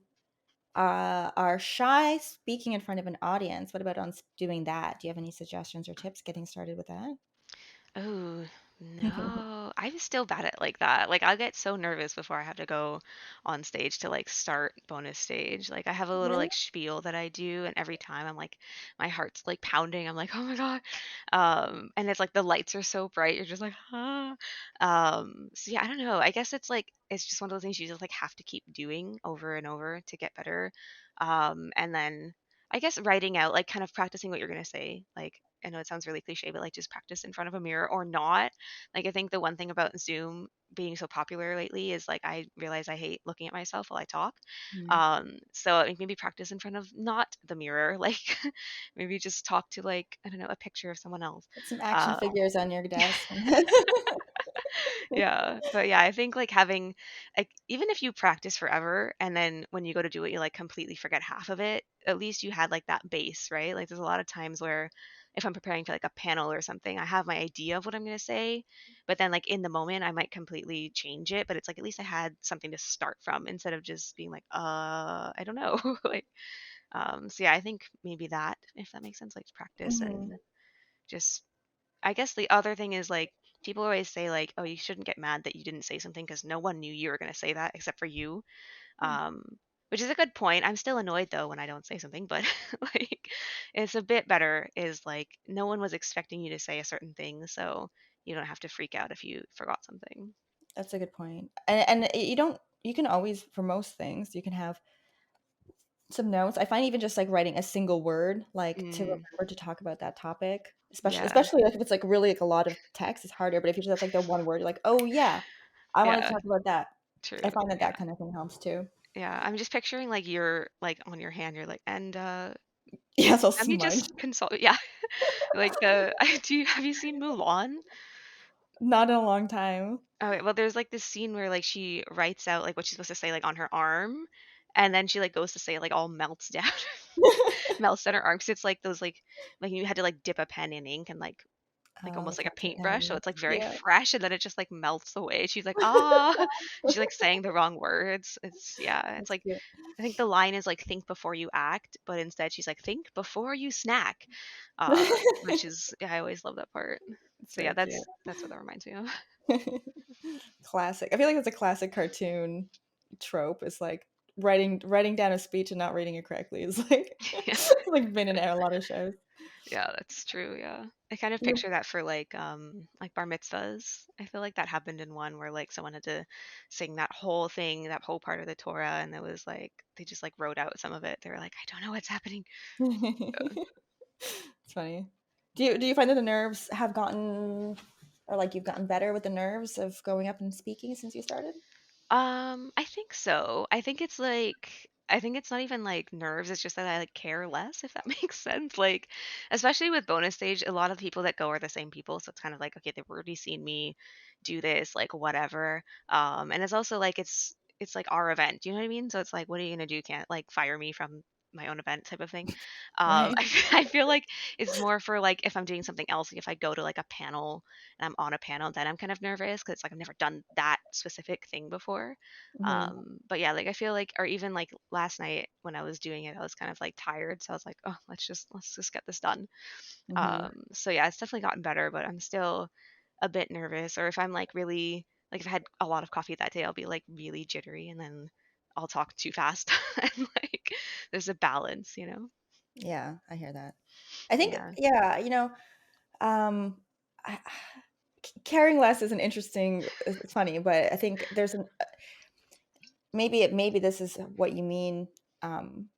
are shy speaking in front of an audience? What about on doing that? Do you have any suggestions or tips getting started with that? Oh, no. I'm still bad at like that. Like I'll get so nervous before I have to go on stage to like start bonus stage. Like I have a little Really? like spiel that I do and every time I'm like my heart's like pounding. I'm like, "Oh my God." And it's like the lights are so bright. You're just like, "Ah." So yeah, I don't know. I guess it's like it's just one of those things you just like have to keep doing over and over to get better. And then I guess writing out, like kind of practicing what you're gonna say. Like I know it sounds really cliche, but like just practice in front of a mirror or not. Like I think the one thing about Zoom being so popular lately is like I realize I hate looking at myself while I talk. Mhm. So like maybe practice in front of not the mirror. Like maybe just talk to like I don't know a picture of someone else. Put some action Uh, figures on your desk. yeah, but yeah, I think like having like even if you practice forever and then when you go to do it, you like completely forget half of it. At least you had like that base, right? Like there's a lot of times where if I'm preparing for like a panel or something, I have my idea of what I'm going to say, but then like in the moment I might completely change it, but it's like at least I had something to start from instead of just being like, I don't know. Like so yeah, I think maybe that if that makes sense, like practice Mhm. and just I guess the other thing is like people always say like, "Oh, you shouldn't get mad that you didn't say something because no one knew you were going to say that except for you." Hmm. Um, which is a good point. I'm still annoyed though when I don't say something, but like it's a bit better is like no one was expecting you to say a certain thing, so you don't have to freak out if you forgot something. That's a good point. You don't you can always for most things, you can have some notes. I find even just like writing a single word, like to Mm, remember to talk about that topic, yeah. especially like if it's like really like a lot of text, it's harder. But if you just have like the one word, you're like, oh yeah, I wanted to Yeah, talk about that. true. I find that Yeah. that kind of thing helps too. Yeah, I'm just picturing like you're like on your hand, you're like, and Yeah, so have you smudge. just consult? Yeah, like do you have you seen Mulan? Not in a long time. Okay, well, there's like this scene where like she writes out like what she's supposed to say like on her arm, and then she like goes to say it, like all melts down, melts down her arm. 'Cause it's like those like you had to like dip a pen in ink and like like almost like a Catching paintbrush, so animals. it's like very Yeah. fresh, and then it just like melts away. She's like, ah, she's like saying the wrong words. It's yeah, it's That's like cute. I think the line is like think before you act, but instead she's like think before you snack, which is yeah, I always love that part. It's So yeah, very cute. that's what that reminds me of. Classic. I feel like it's a classic cartoon trope. It's like writing down a speech and not reading it correctly is like Yeah, like been in a lot of shows. yeah, that's true. Yeah, I kind of You picture that for like bar mitzvahs. I feel like that happened in one where like someone had to sing that whole thing, that whole part of the Torah, and it was like they just like wrote out some of it. They were like, I don't know what's happening. It's funny. Do you find that the nerves have gotten or like you've gotten better with the nerves of going up and speaking since you started? I think so. I think it's not even like nerves, it's just that I like care less, if that makes sense. Like, especially with bonus stage, a lot of the people that go are the same people. So it's kind of like, okay, they've already seen me do this, like whatever. And it's also like it's like our event. Do you know what I mean? So it's like, what are you gonna do? You can't like fire me from my own event type of thing. Right. I feel like it's more for like if I'm doing something else, like if I go to like a panel and I'm on a panel, then I'm kind of nervous because it's like I've never done that specific thing before. Hmm. But yeah, like I feel like, or even like last night when I was doing it, I was kind of like tired, so I was like, oh, let's just get this done. Hmm. So yeah, it's definitely gotten better, but I'm still a bit nervous. Or if I'm like really like if I had a lot of coffee that day, I'll be like really jittery, and then I'll talk too fast, and like there's a balance, you know? Yeah, I hear that. I think Yeah. yeah, um I, caring less is an interesting it's funny, but I think there's an maybe this is what you mean. Um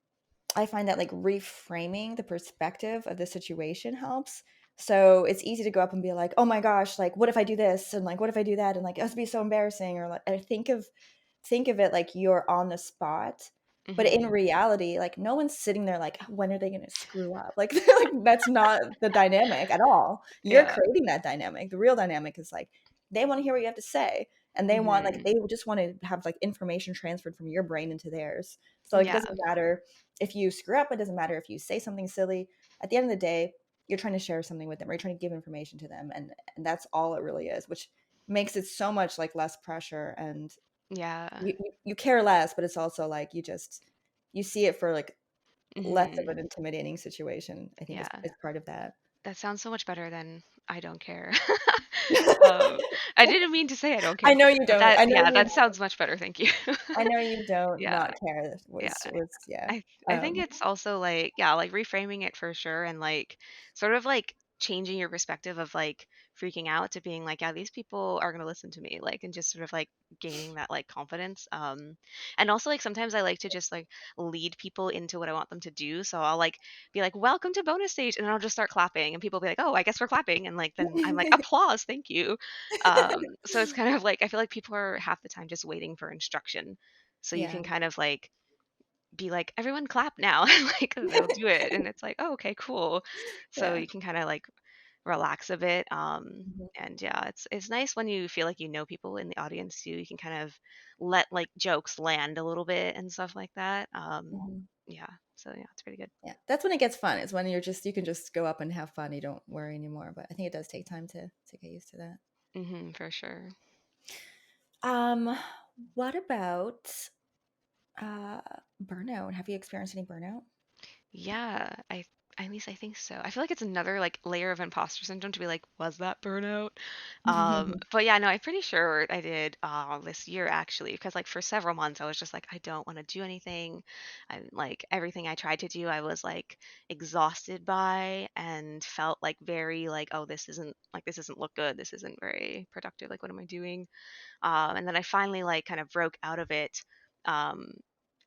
I find that like reframing the perspective of the situation helps. So it's easy to go up and be like, "Oh my gosh, like what if I do this?" and like what if I do that and like it would be so embarrassing or like I think of it like you're on the spot. But in Hmm. reality, like no one's sitting there like when are they going to screw up? Like like that's not the dynamic at all. You're Yeah. creating that dynamic. The real dynamic is like they want to hear what you have to say and they want like Hmm. they just want to have like information transferred from your brain into theirs. So like it Yeah. doesn't matter if you screw up, it doesn't matter if you say something silly. At the end of the day, you're trying to share something with them, or you're trying to give information to them, and that's all it really is, which makes it so much like less pressure, and Yeah. you care less, but it's also like you see it for like less of Hmm. an intimidating situation. I think Yeah. is part of that. That sounds so much better than I don't care. Um, I didn't mean to say I don't I care, know you but don't. yeah, that sounds much better, thank you. I know you don't Yeah, not care. That yeah. was yeah. I think it's also like yeah, like reframing it for sure and like sort of like changing your perspective of like freaking out to being like yeah, these people are going to listen to me like and just sort of like gaining that like confidence and also like sometimes I like to just like lead people into what I want them to do, so I'll like be like welcome to bonus stage and then I'll just start clapping and people will be like oh, I guess we're clapping and like then I'm like applause, thank you. So it's kind of like I feel like people are half the time just waiting for instruction, so you Yeah. can kind of like be like, "Everyone clap now," and, like, they'll do it, and it's like, "Oh, okay, cool." So Yeah. you can kinda, like, relax a bit, Mhm, and yeah, it's nice when you feel like you know people in the audience too, you can kind of let, like, jokes land a little bit and stuff like that, mhm. yeah, so yeah, it's pretty good. Yeah, that's when it gets fun. It's when you can just go up and have fun. You don't worry anymore. But I think it does take time to get used to that. Mhm, for sure. Um, what about uh burnout? Have you experienced any burnout? Yeah, at least I think so. I feel like it's another like layer of imposter syndrome to be like, was that burnout? But yeah, no, I'm pretty sure I did this year actually, because like for several months I was just like, I don't want to do anything. I'm like everything I tried to do, I was like exhausted by and felt like very like, oh, this isn't look good. This isn't very productive. Like, what am I doing? And then I finally like kind of broke out of it, um,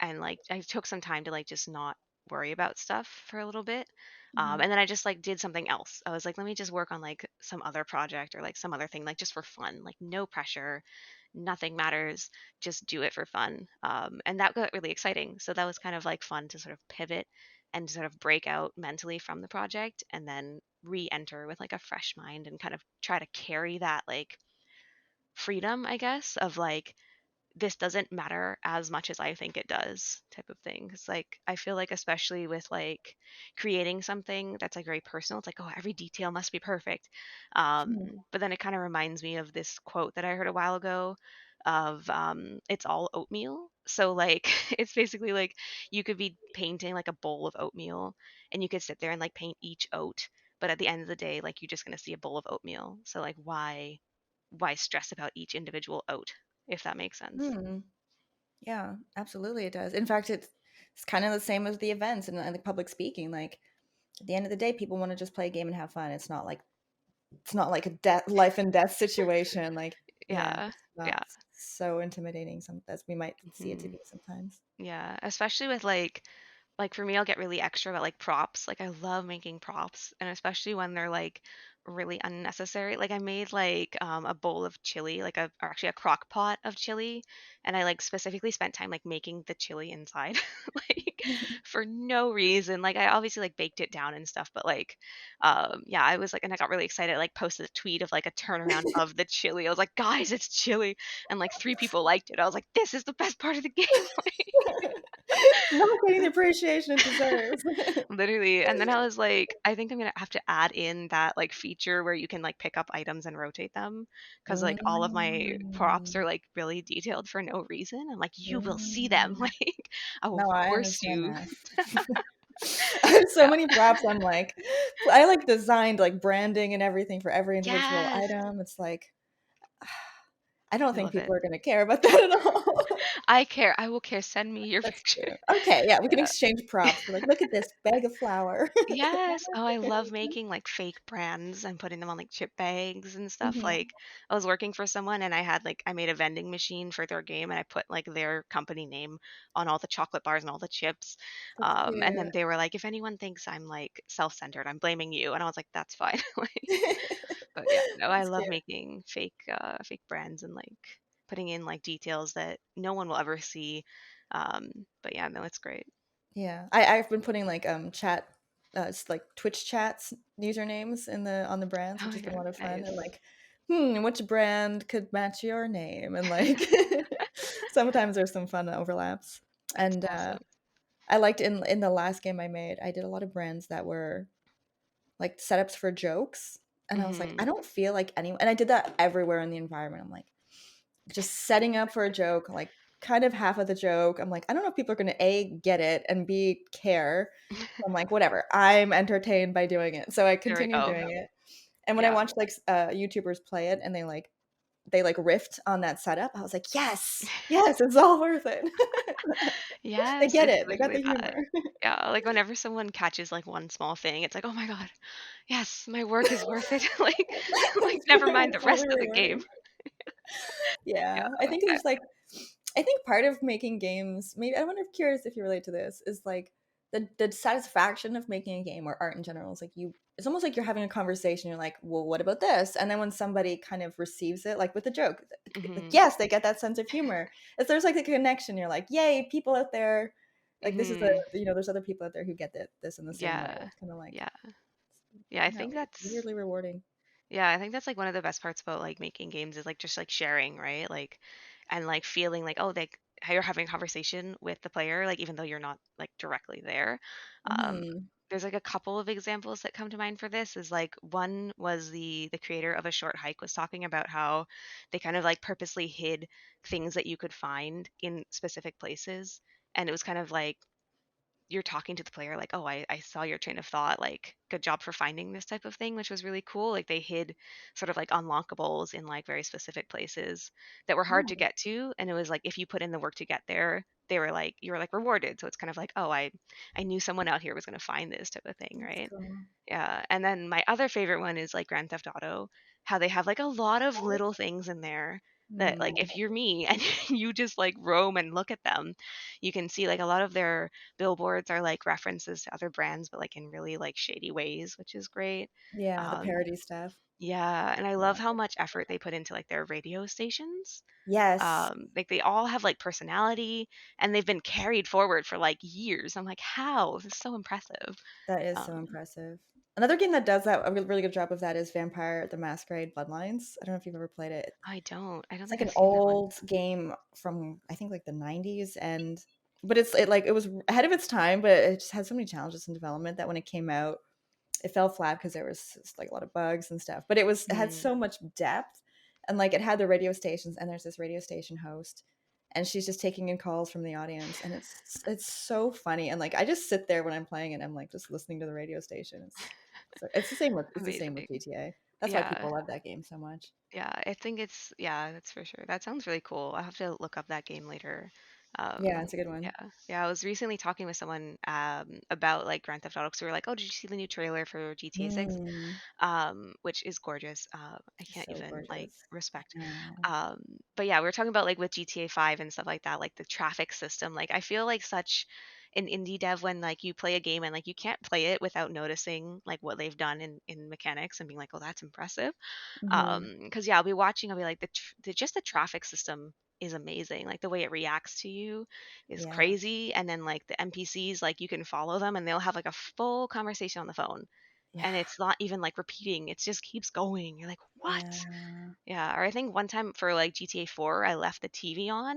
and like I took some time to like just not worry about stuff for a little bit, Mhm. and then I just like did something else. I was like, let me just work on like some other project or like some other thing, like just for fun, like no pressure, nothing matters, just do it for fun. And that got really exciting. So that was kind of like fun to sort of pivot and sort of break out mentally from the project and then re-enter with like a fresh mind and kind of try to carry that like freedom, I guess, of like this doesn't matter as much as I think it does type of thing. It's like I feel like especially with like creating something that's like very personal, it's like, oh, every detail must be perfect. Hmm. But then it kind of reminds me of this quote that I heard a while ago of it's all oatmeal. So like it's basically like you could be painting like a bowl of oatmeal and you could sit there and like paint each oat, but at the end of the day like you're just going to see a bowl of oatmeal. So like why stress about each individual oat, if that makes sense. Hmm. Yeah, absolutely it does. In fact, it's kind of the same as the events and the public speaking. Like at the end of the day, people want to just play a game and have fun. It's not like a death, life and death situation. Like, yeah, Yeah. it's not Yeah. so intimidating some as we might see it to Hmm. be sometimes. Yeah, especially with like for me I'll get really extra about like props. Like I love making props and especially when they're like really unnecessary. Like I made like a bowl of chili, like a or actually a crock pot of chili, and I like specifically spent time like making the chili inside like for no reason. Like I obviously like baked it down and stuff, but like yeah, I was like and I got really excited. I like posted a tweet of like a turnaround of the chili. I was like, "Guys, it's chili." And like three people liked it. I was like, "This is the best part of the game." Like Not getting the appreciation it deserves. literally. And then I was like, I think I'm gonna have to add in that like feature where you can like pick up items and rotate them. Cause like all of my props Mm, are like really detailed for no reason. I'm like, you will see them. mm. Like I will No, I force understand you. that. I have so Yeah. many props. I'm like, I like designed like branding and everything for every individual Yes. item. It's like, I don't I think love it. people are going to care about that at all. I care. I will care. Send me your That's picture. true. Okay, yeah, we can Yeah. exchange props. We're like, look at this bag of flour. Yes. Oh, I love making like fake brands and putting them on like chip bags and stuff. Mhm. Like I was working for someone and I had like I made a vending machine for their game and I put like their company name on all the chocolate bars and all the chips. That's And cute. then they were like, if anyone thinks I'm like self-centered, I'm blaming you. And I was like, that's fine. Like, but yeah, no, I That's love cute. making fake brands and like putting in like details that no one will ever see. But yeah, no, it's great. Yeah, I've been putting like chat, like Twitch chats usernames in the on the brands, Oh which my has been a God, lot of fun. And nice. like, which brand could match your name? And like, sometimes there's some fun overlaps. That's And awesome. I liked in the last game I made, I did a lot of brands that were like setups for jokes. And I was like, I Hmm. don't feel like anyone, and I did that everywhere in the environment. I'm like, just setting up for a joke, like kind of half of the joke. I'm like, I don't know if people are going to A, get it, and B, care. So I'm like, whatever. I'm entertained by doing it. So I There we continued go. doing it. And when I Yeah. watched like YouTubers play it and they like riffed on that setup, I was like, yes, yes, it's all worth it. They Yes, get it's it. They got literally the that. humor. Yeah, like whenever someone catches like one small thing, it's like, "Oh my God, yes, my work is worth it." Like It's never true. mind the It's all rest we of were the game. learning. Yeah, I Yeah. think it's like I think part of making games, maybe I wonder if curious if you relate to this, is like the satisfaction of making a game or art in general is like it's almost like you're having a conversation. You're like, well, what about this? And then when somebody kind of receives it, like with a joke, like Mhm. yes, they get that sense of humor. If there's like a connection, you're like, yay, people out there, like this is Mhm. there's other people out there who get this in the same way. Yeah. It's kind of like, Yeah. Yeah, I I don't know, think that's weirdly rewarding. yeah, I think that's like one of the best parts about like making games is like just like sharing, right? Like and like feeling like oh they how you're having a conversation with the player, like even though you're not like directly there. Um Hmm. there's like a couple of examples that come to mind for this is like one was the creator of a short hike was talking about how they kind of like purposely hid things that you could find in specific places and it was kind of like you're talking to the player like, "Oh, I saw your train of thought. Like, good job for finding this type of thing," which was really cool. Like they hid sort of like unlockables in like very specific places that were hard to Oh, get to, and it was like if you put in the work to get there, they were like you were like rewarded. So it's kind of like, "Oh, I knew someone out here was going to find this type of thing, that's right?" cool. Yeah, and then my other favorite one is like Grand Theft Auto, how they have like a lot of little things in there that like Hmm. if you're me and you just like roam and look at them, you can see like a lot of their billboards are like references to other brands, but like in really like shady ways, which is great. Yeah, the Um, parody stuff. yeah, and I Yeah. love how much effort they put into like their radio stations. Yes, Like they all have like personality and they've been carried forward for like years. I'm like, how? This is so impressive. that is so Um, impressive. Another game that does that a really good job of that is Vampire the Masquerade Bloodlines. I don't know if you've ever played it. I don't. I don't It's think like I've an seen that one. old game from I think like the 90s, and but it was ahead of its time, but it just had so many challenges in development that when it came out, it fell flat because there was just, like a lot of bugs and stuff. But it had Mhm. so much depth, and like it had the radio stations, and there's this radio station host, and she's just taking in calls from the audience, and it's so funny. And like I just sit there when I'm playing it, I'm like just listening to the radio station. It's the same with Amazing. GTA. That's why Yeah. people love that game so much. Yeah, I think it's yeah, that's for sure. That sounds really cool. I'll have to look up that game later. Yeah, it's a good one. Yeah. Yeah, I was recently talking with someone about like Grand Theft Auto because we were like, "Oh, did you see the new trailer for GTA 6?" Mm, Which is gorgeous. I can't so even like gorgeous. respect. I know. But yeah, we were talking about like with GTA 5 and stuff like that, like the traffic system. Like I feel like such an indie dev when like you play a game and like you can't play it without noticing like what they've done in mechanics and being like, "Oh, that's impressive." Mhm. Because yeah, I'll be watching, I'll be like just the traffic system is amazing. Like the way it reacts to you is Yeah. crazy. And then like the NPCs, like you can follow them and they'll have like a full conversation on the phone. Yeah. And it's not even like repeating, it just keeps going. You're like, what? Yeah. Yeah. Or I think one time for like GTA 4, I left the TV on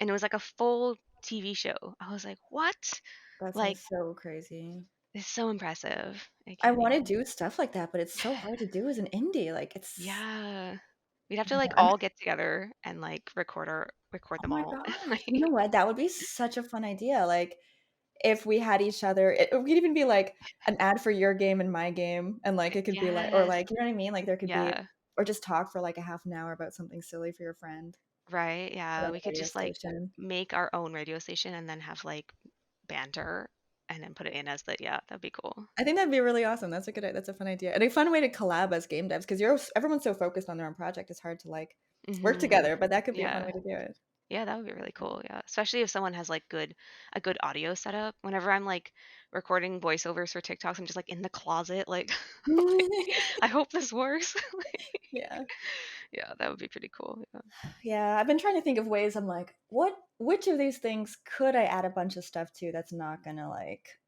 and it was like a full TV show. I was like, what? That Like, sounds so crazy. it's so impressive. I I can't wanna even. do stuff like that, but it's so hard to do as an indie, like, it's Yeah. We'd have to yeah, like all get together and like record oh them my all. gosh, you know Like, what? That would be such a fun idea, like, if we had each other it could even be, like, an ad for your game and my game, and, like, it could be, like or, yes. like, you know what I mean? Like, there could be Yeah. or just talk for, like, a half an hour about something silly for your friend Right. on Yeah. the We could radio just like station. make our own radio station and then have like banter and then put it in as the yeah, that'd be cool. I think that'd be really awesome. That's a fun idea, and a fun way to collab as game devs because everyone's so focused on their own project. It's hard to like work Mhm. together, but that could be a fun Yeah. way to do it. Yeah, that would be really cool. Yeah. Especially if someone has like a good audio setup. Whenever I'm like recording voiceovers for TikToks, I'm just like in the closet like, like I hope this works. Yeah, Yeah, that would be pretty cool. Yeah. yeah. I've been trying to think of ways. I'm like, which of these things could I add a bunch of stuff to that's not gonna like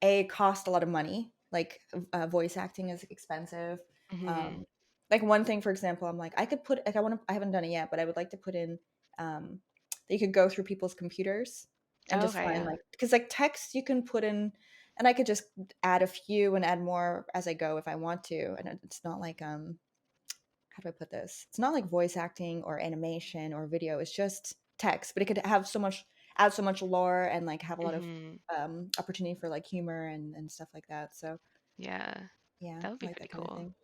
a cost a lot of money. Like voice acting is expensive. Mhm. Um, like one thing, for example, I'm like, I could put like I haven't done it yet, but I would like to put in um, that you could go through people's computers and just Okay, find yeah. like because like text you can put in, and I could just add a few and add more as I go if I want to, and it's not like how do I put this? It's not like voice acting or animation or video. It's just text, but it could have so much add so much lore and like have a lot of Mhm. opportunity for like humor and stuff like that. So Yeah. yeah, That would I be like pretty that kind of cool. thing.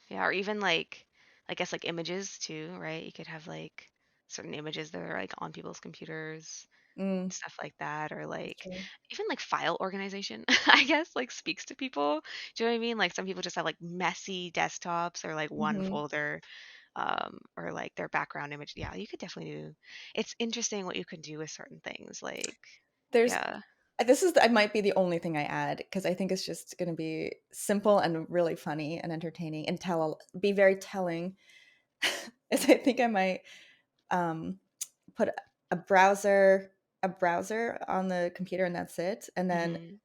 Yeah, or even like I guess like images too, right? You could have like certain images that are like on people's computers, Mm, stuff like that, or that's like true. even like file organization, I guess like speaks to people. Do you know what I mean? Like some people just have like messy desktops or like one Hmm. folder, or like their background image. Yeah, you could definitely do. It's interesting what you can do with certain things. Like, There's yeah. this is I might be the only thing I add because I think it's just going to be simple and really funny and entertaining and be very telling. Is I think I might um, put a browser on the computer and that's it, and then Hmm.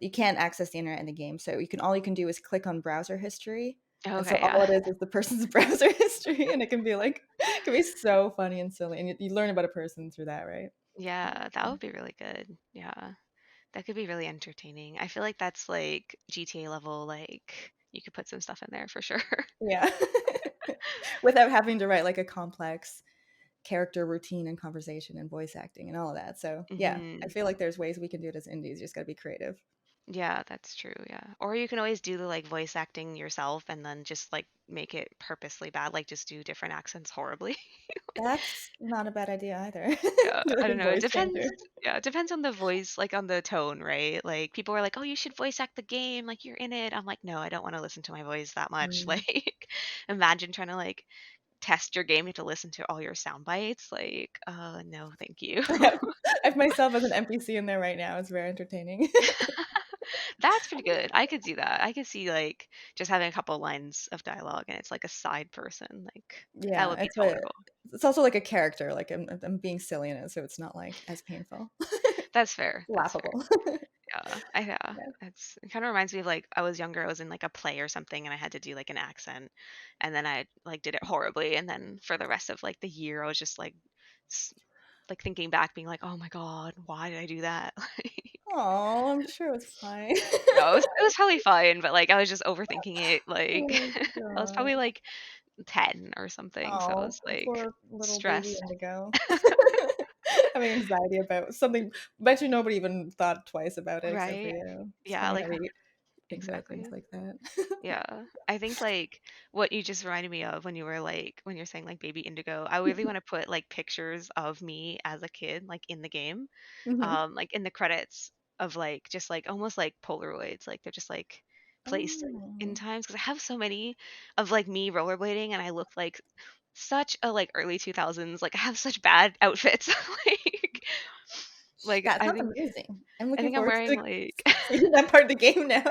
you can't access the internet in the game. So all you can do is click on browser history. And so Okay, all yeah. it is the person's browser history, and it can be like it can be so funny and silly, and you learn about a person through that, right? Yeah, that would be really good. Yeah. That could be really entertaining. I feel like that's like GTA level, like you could put some stuff in there for sure. Yeah. Without having to write like a complex character routine and conversation and voice acting and all of that. So yeah, I Hmm. feel like there's ways we can do it as indies. You just got to be creative. Yeah, that's true. Yeah. Or you can always do the like voice acting yourself and then just like make it purposely bad, like just do different accents horribly. That's not a bad idea either. Yeah, Do I like a don't know. It voice depends. changer. Yeah, it depends on the voice, like on the tone, right? Like people are like, "Oh, you should voice act the game, like you're in it." I'm like, "No, I don't want to listen to my voice that much." Mm. Like, imagine trying to like test your game, you have to listen to all your sound bites. Like, no, thank you. I have myself as an NPC in there right now. It's very entertaining. That's pretty good. I could see that. I could see like just having a couple lines of dialogue and it's like a side person. Like that Yeah, would be tolerable. it's also like a character. Like I'm being silly in it, so it's not like as painful. That's fair. That's fair. Laughable. Yeah. It's it kind of reminds me of like I was younger, I was in like a play or something and I had to do like an accent and then I like did it horribly and then for the rest of like the year I was just like s- like thinking back being like, "Oh my God, why did I do that?" Oh, I'm sure it was fine. No, it was totally fine, but like I was just overthinking it like Oh I was god. probably like 10 or something, so I Oh, was like poor little baby stressed. Indigo. Having anxiety about something. Bet you nobody even thought twice about it except for Right? you. It's Yeah, funny like how we think about things exactly. like that. Yeah. I think like what you just reminded me of when you were like when you're saying like baby indigo, I really want to put like pictures of me as a kid like in the game. Mhm. Like in the credits of like just like almost like Polaroids, like they're just like placed in Oh. times because I have so many of like me rollerblading and I look like such a like early 2000s like I have such bad outfits like That sounds amazing. I'm I looking think I'm forward wearing to like seeing that part of the game now.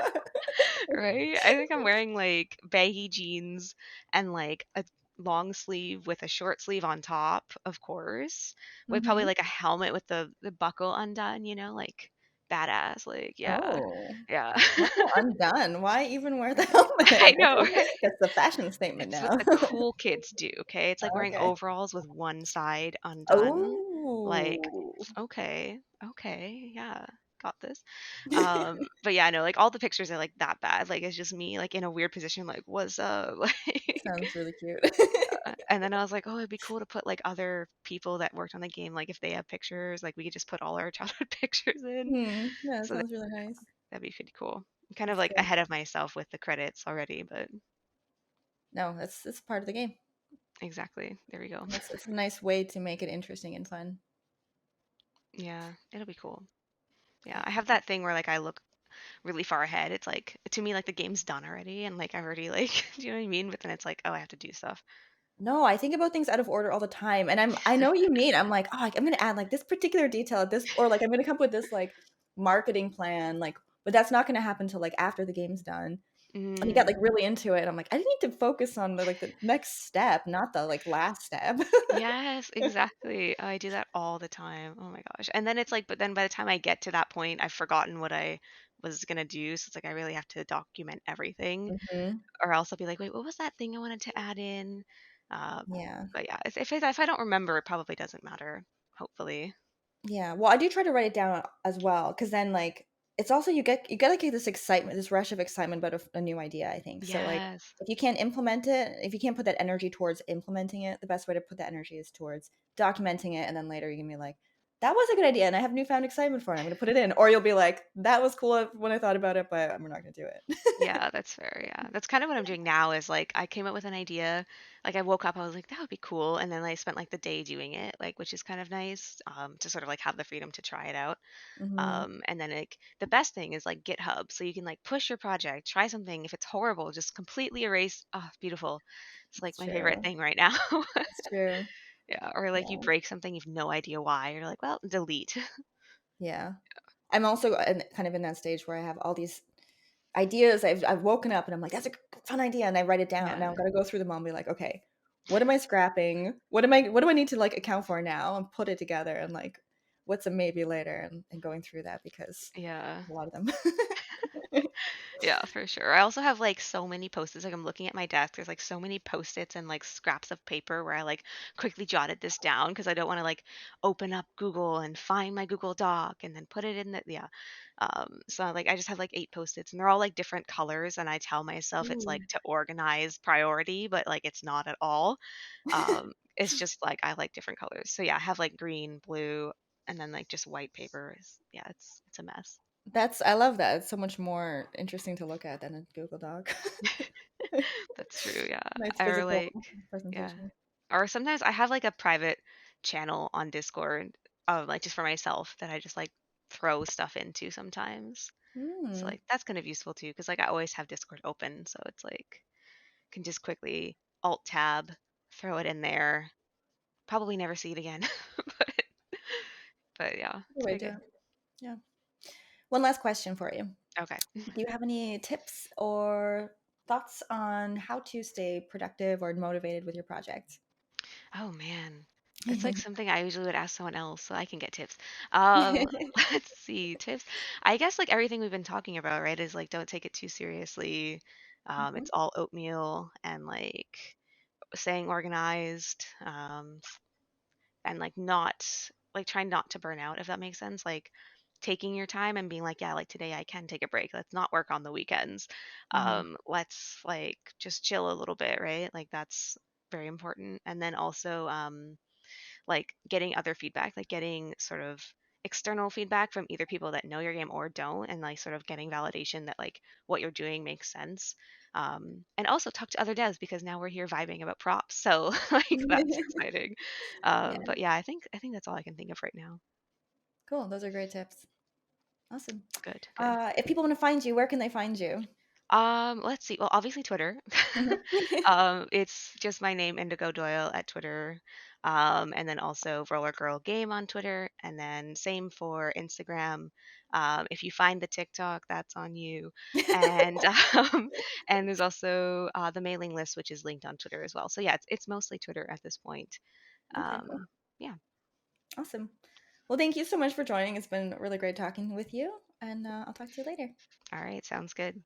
right? I think I'm wearing like baggy jeans and like a long sleeve with a short sleeve on top, of course, with probably Mhm. like a helmet with the buckle undone, like badass. Like, yeah. Oh. Yeah. Buckle undone. Why even wear the Right? helmet? I know, right? That's a fashion statement It's what now. the cool kids do, okay? It's like wearing Okay. overalls with one side undone. Like, Oh. okay, okay, yeah, got this. But yeah, no, like all the pictures are like that bad. Like it's just me like in a weird position, like, what's up? Like Sounds really cute. and then I was like, oh, it'd be cool to put like other people that worked on the game, like if they have pictures, like we could just put all our childhood pictures in. Yeah, that So sounds really nice. that'd be pretty cool. I'm kind of That's like good. ahead of myself with the credits already, but No, that's part of the game. exactly. There we go. It's a nice way to make it interesting and fun. Yeah, it'll be cool. Yeah, I have Definitely. that thing where like I look really far ahead. It's like to me like the game's done already and like I've already like do you know what I mean? But then it's like, oh, I have to do stuff. No, I think about things out of order all the time, and I know what you mean. I'm like, "Oh, like, I'm gonna add, like, this particular detail at this," or, like, "I'm gonna come up with this, like, marketing plan," like, but that's not gonna happen till, like, after the game's done, and you get, like, Mm. really into it, I'm like, "I need to focus on the next step, not the, like, last step." Yes, exactly. I do that all the time. Oh my gosh. And then it's like, but then by the time I get to that point, I've forgotten what I was gonna do. So it's like I really have to document everything, Mhm. or else I'll be like, wait, what was that thing I wanted to add in? Uh, Yeah. but yeah, if I don't remember, it probably doesn't matter. Hopefully. Yeah, well, I do try to write it down as well, because then, like, it's also you get, like, this excitement, this rush of excitement about a new idea, I think. So, like, Yes. if you can't implement it, if you can't put that energy towards implementing it, the best way to put that energy is towards documenting it, and then later you can be like, "That was a good idea, and I have newfound excitement for it, I'm gonna put it in." Or you'll be like, "That was cool when I thought about it, but we're not gonna do it." Yeah, that's fair. Yeah. That's kind of what I'm doing now is like I came up with an idea. Like I woke up, I was like, that would be cool. And then I spent like the day doing it, like which is kind of nice, to sort of like have the freedom to try it out. Mhm. And then like the best thing is like GitHub. So you can like push your project, try something. If it's horrible, just completely erase. Oh, beautiful. It's like It's my favorite true. thing right now. It's true. Yeah. Or like you Yeah. break something, you've no idea why. You're like, well, delete. Yeah. I'm also kind of in that stage where I have all these ideas. I've woken up and I'm like, "That's a fun idea," and I write it down. Now Yeah. I'm gonna go through them all and be like, "Okay, what am I scrapping? What do I need to, like, account for now?" And put it together and, like, what's a maybe later, and going through that because Yeah. a lot of them. Yeah, for sure. I also have like so many post-its. Like I'm looking at my desk. There's like so many post-its and like scraps of paper where I like quickly jotted this down because I don't want to like open up Google and find my Google Doc and then put it in the yeah. So like I just have like 8 post-its and they're all like different colors and I tell myself it's Ooh. like to organize priority, but like it's not at all. It's just like I like different colors. So yeah, I have like green, blue, and then like just white paper. Yeah, it's a mess. I love that. It's so much more interesting to look at than a Google Doc. That's true, yeah. Nice Or physical like yeah. presentation. Or sometimes I have like a private channel on Discord, like just for myself that I just like throw stuff into sometimes. So Mm. like that's kind of useful too, because like I always have Discord open, so it's like can just quickly alt tab, throw it in there, probably never see it again. but but yeah, Good it's way pretty good. to yeah. One last question for you. Okay. Do you have any tips or thoughts on how to stay productive or motivated with your projects? Oh man. It's like something I usually would ask someone else so I can get tips. Um, let's see, tips. I guess like everything we've been talking about, right, is like don't take it too seriously. Mhm. It's all oatmeal and like staying organized, and like not like trying not to burn out, if that makes sense. Like taking your time and being like, yeah, like today I can take a break. Let's not work on the weekends. Mhm. Let's like just chill a little bit, right? Like that's very important. And then also like getting other feedback, like getting sort of external feedback from either people that know your game or don't, and like sort of getting validation that like what you're doing makes sense. And also talk to other devs because now we're here vibing about props. So like that's exciting. Yeah. But yeah, I think that's all I can think of right now. Cool. Those are great tips. Awesome. Good, good. If people want to find you, where can they find you? Let's see. Well, obviously Twitter. Mhm. It's just my name, Indigo Doyle at Twitter. And then also Roller Girl Game on Twitter, and then same for Instagram. If you find the TikTok, that's on you. And and there's also the mailing list, which is linked on Twitter as well. So yeah, it's mostly Twitter at this point. Okay, cool. Yeah. Awesome. Well, thank you so much for joining. It's been really great talking with you, and I'll talk to you later. All right. Sounds good.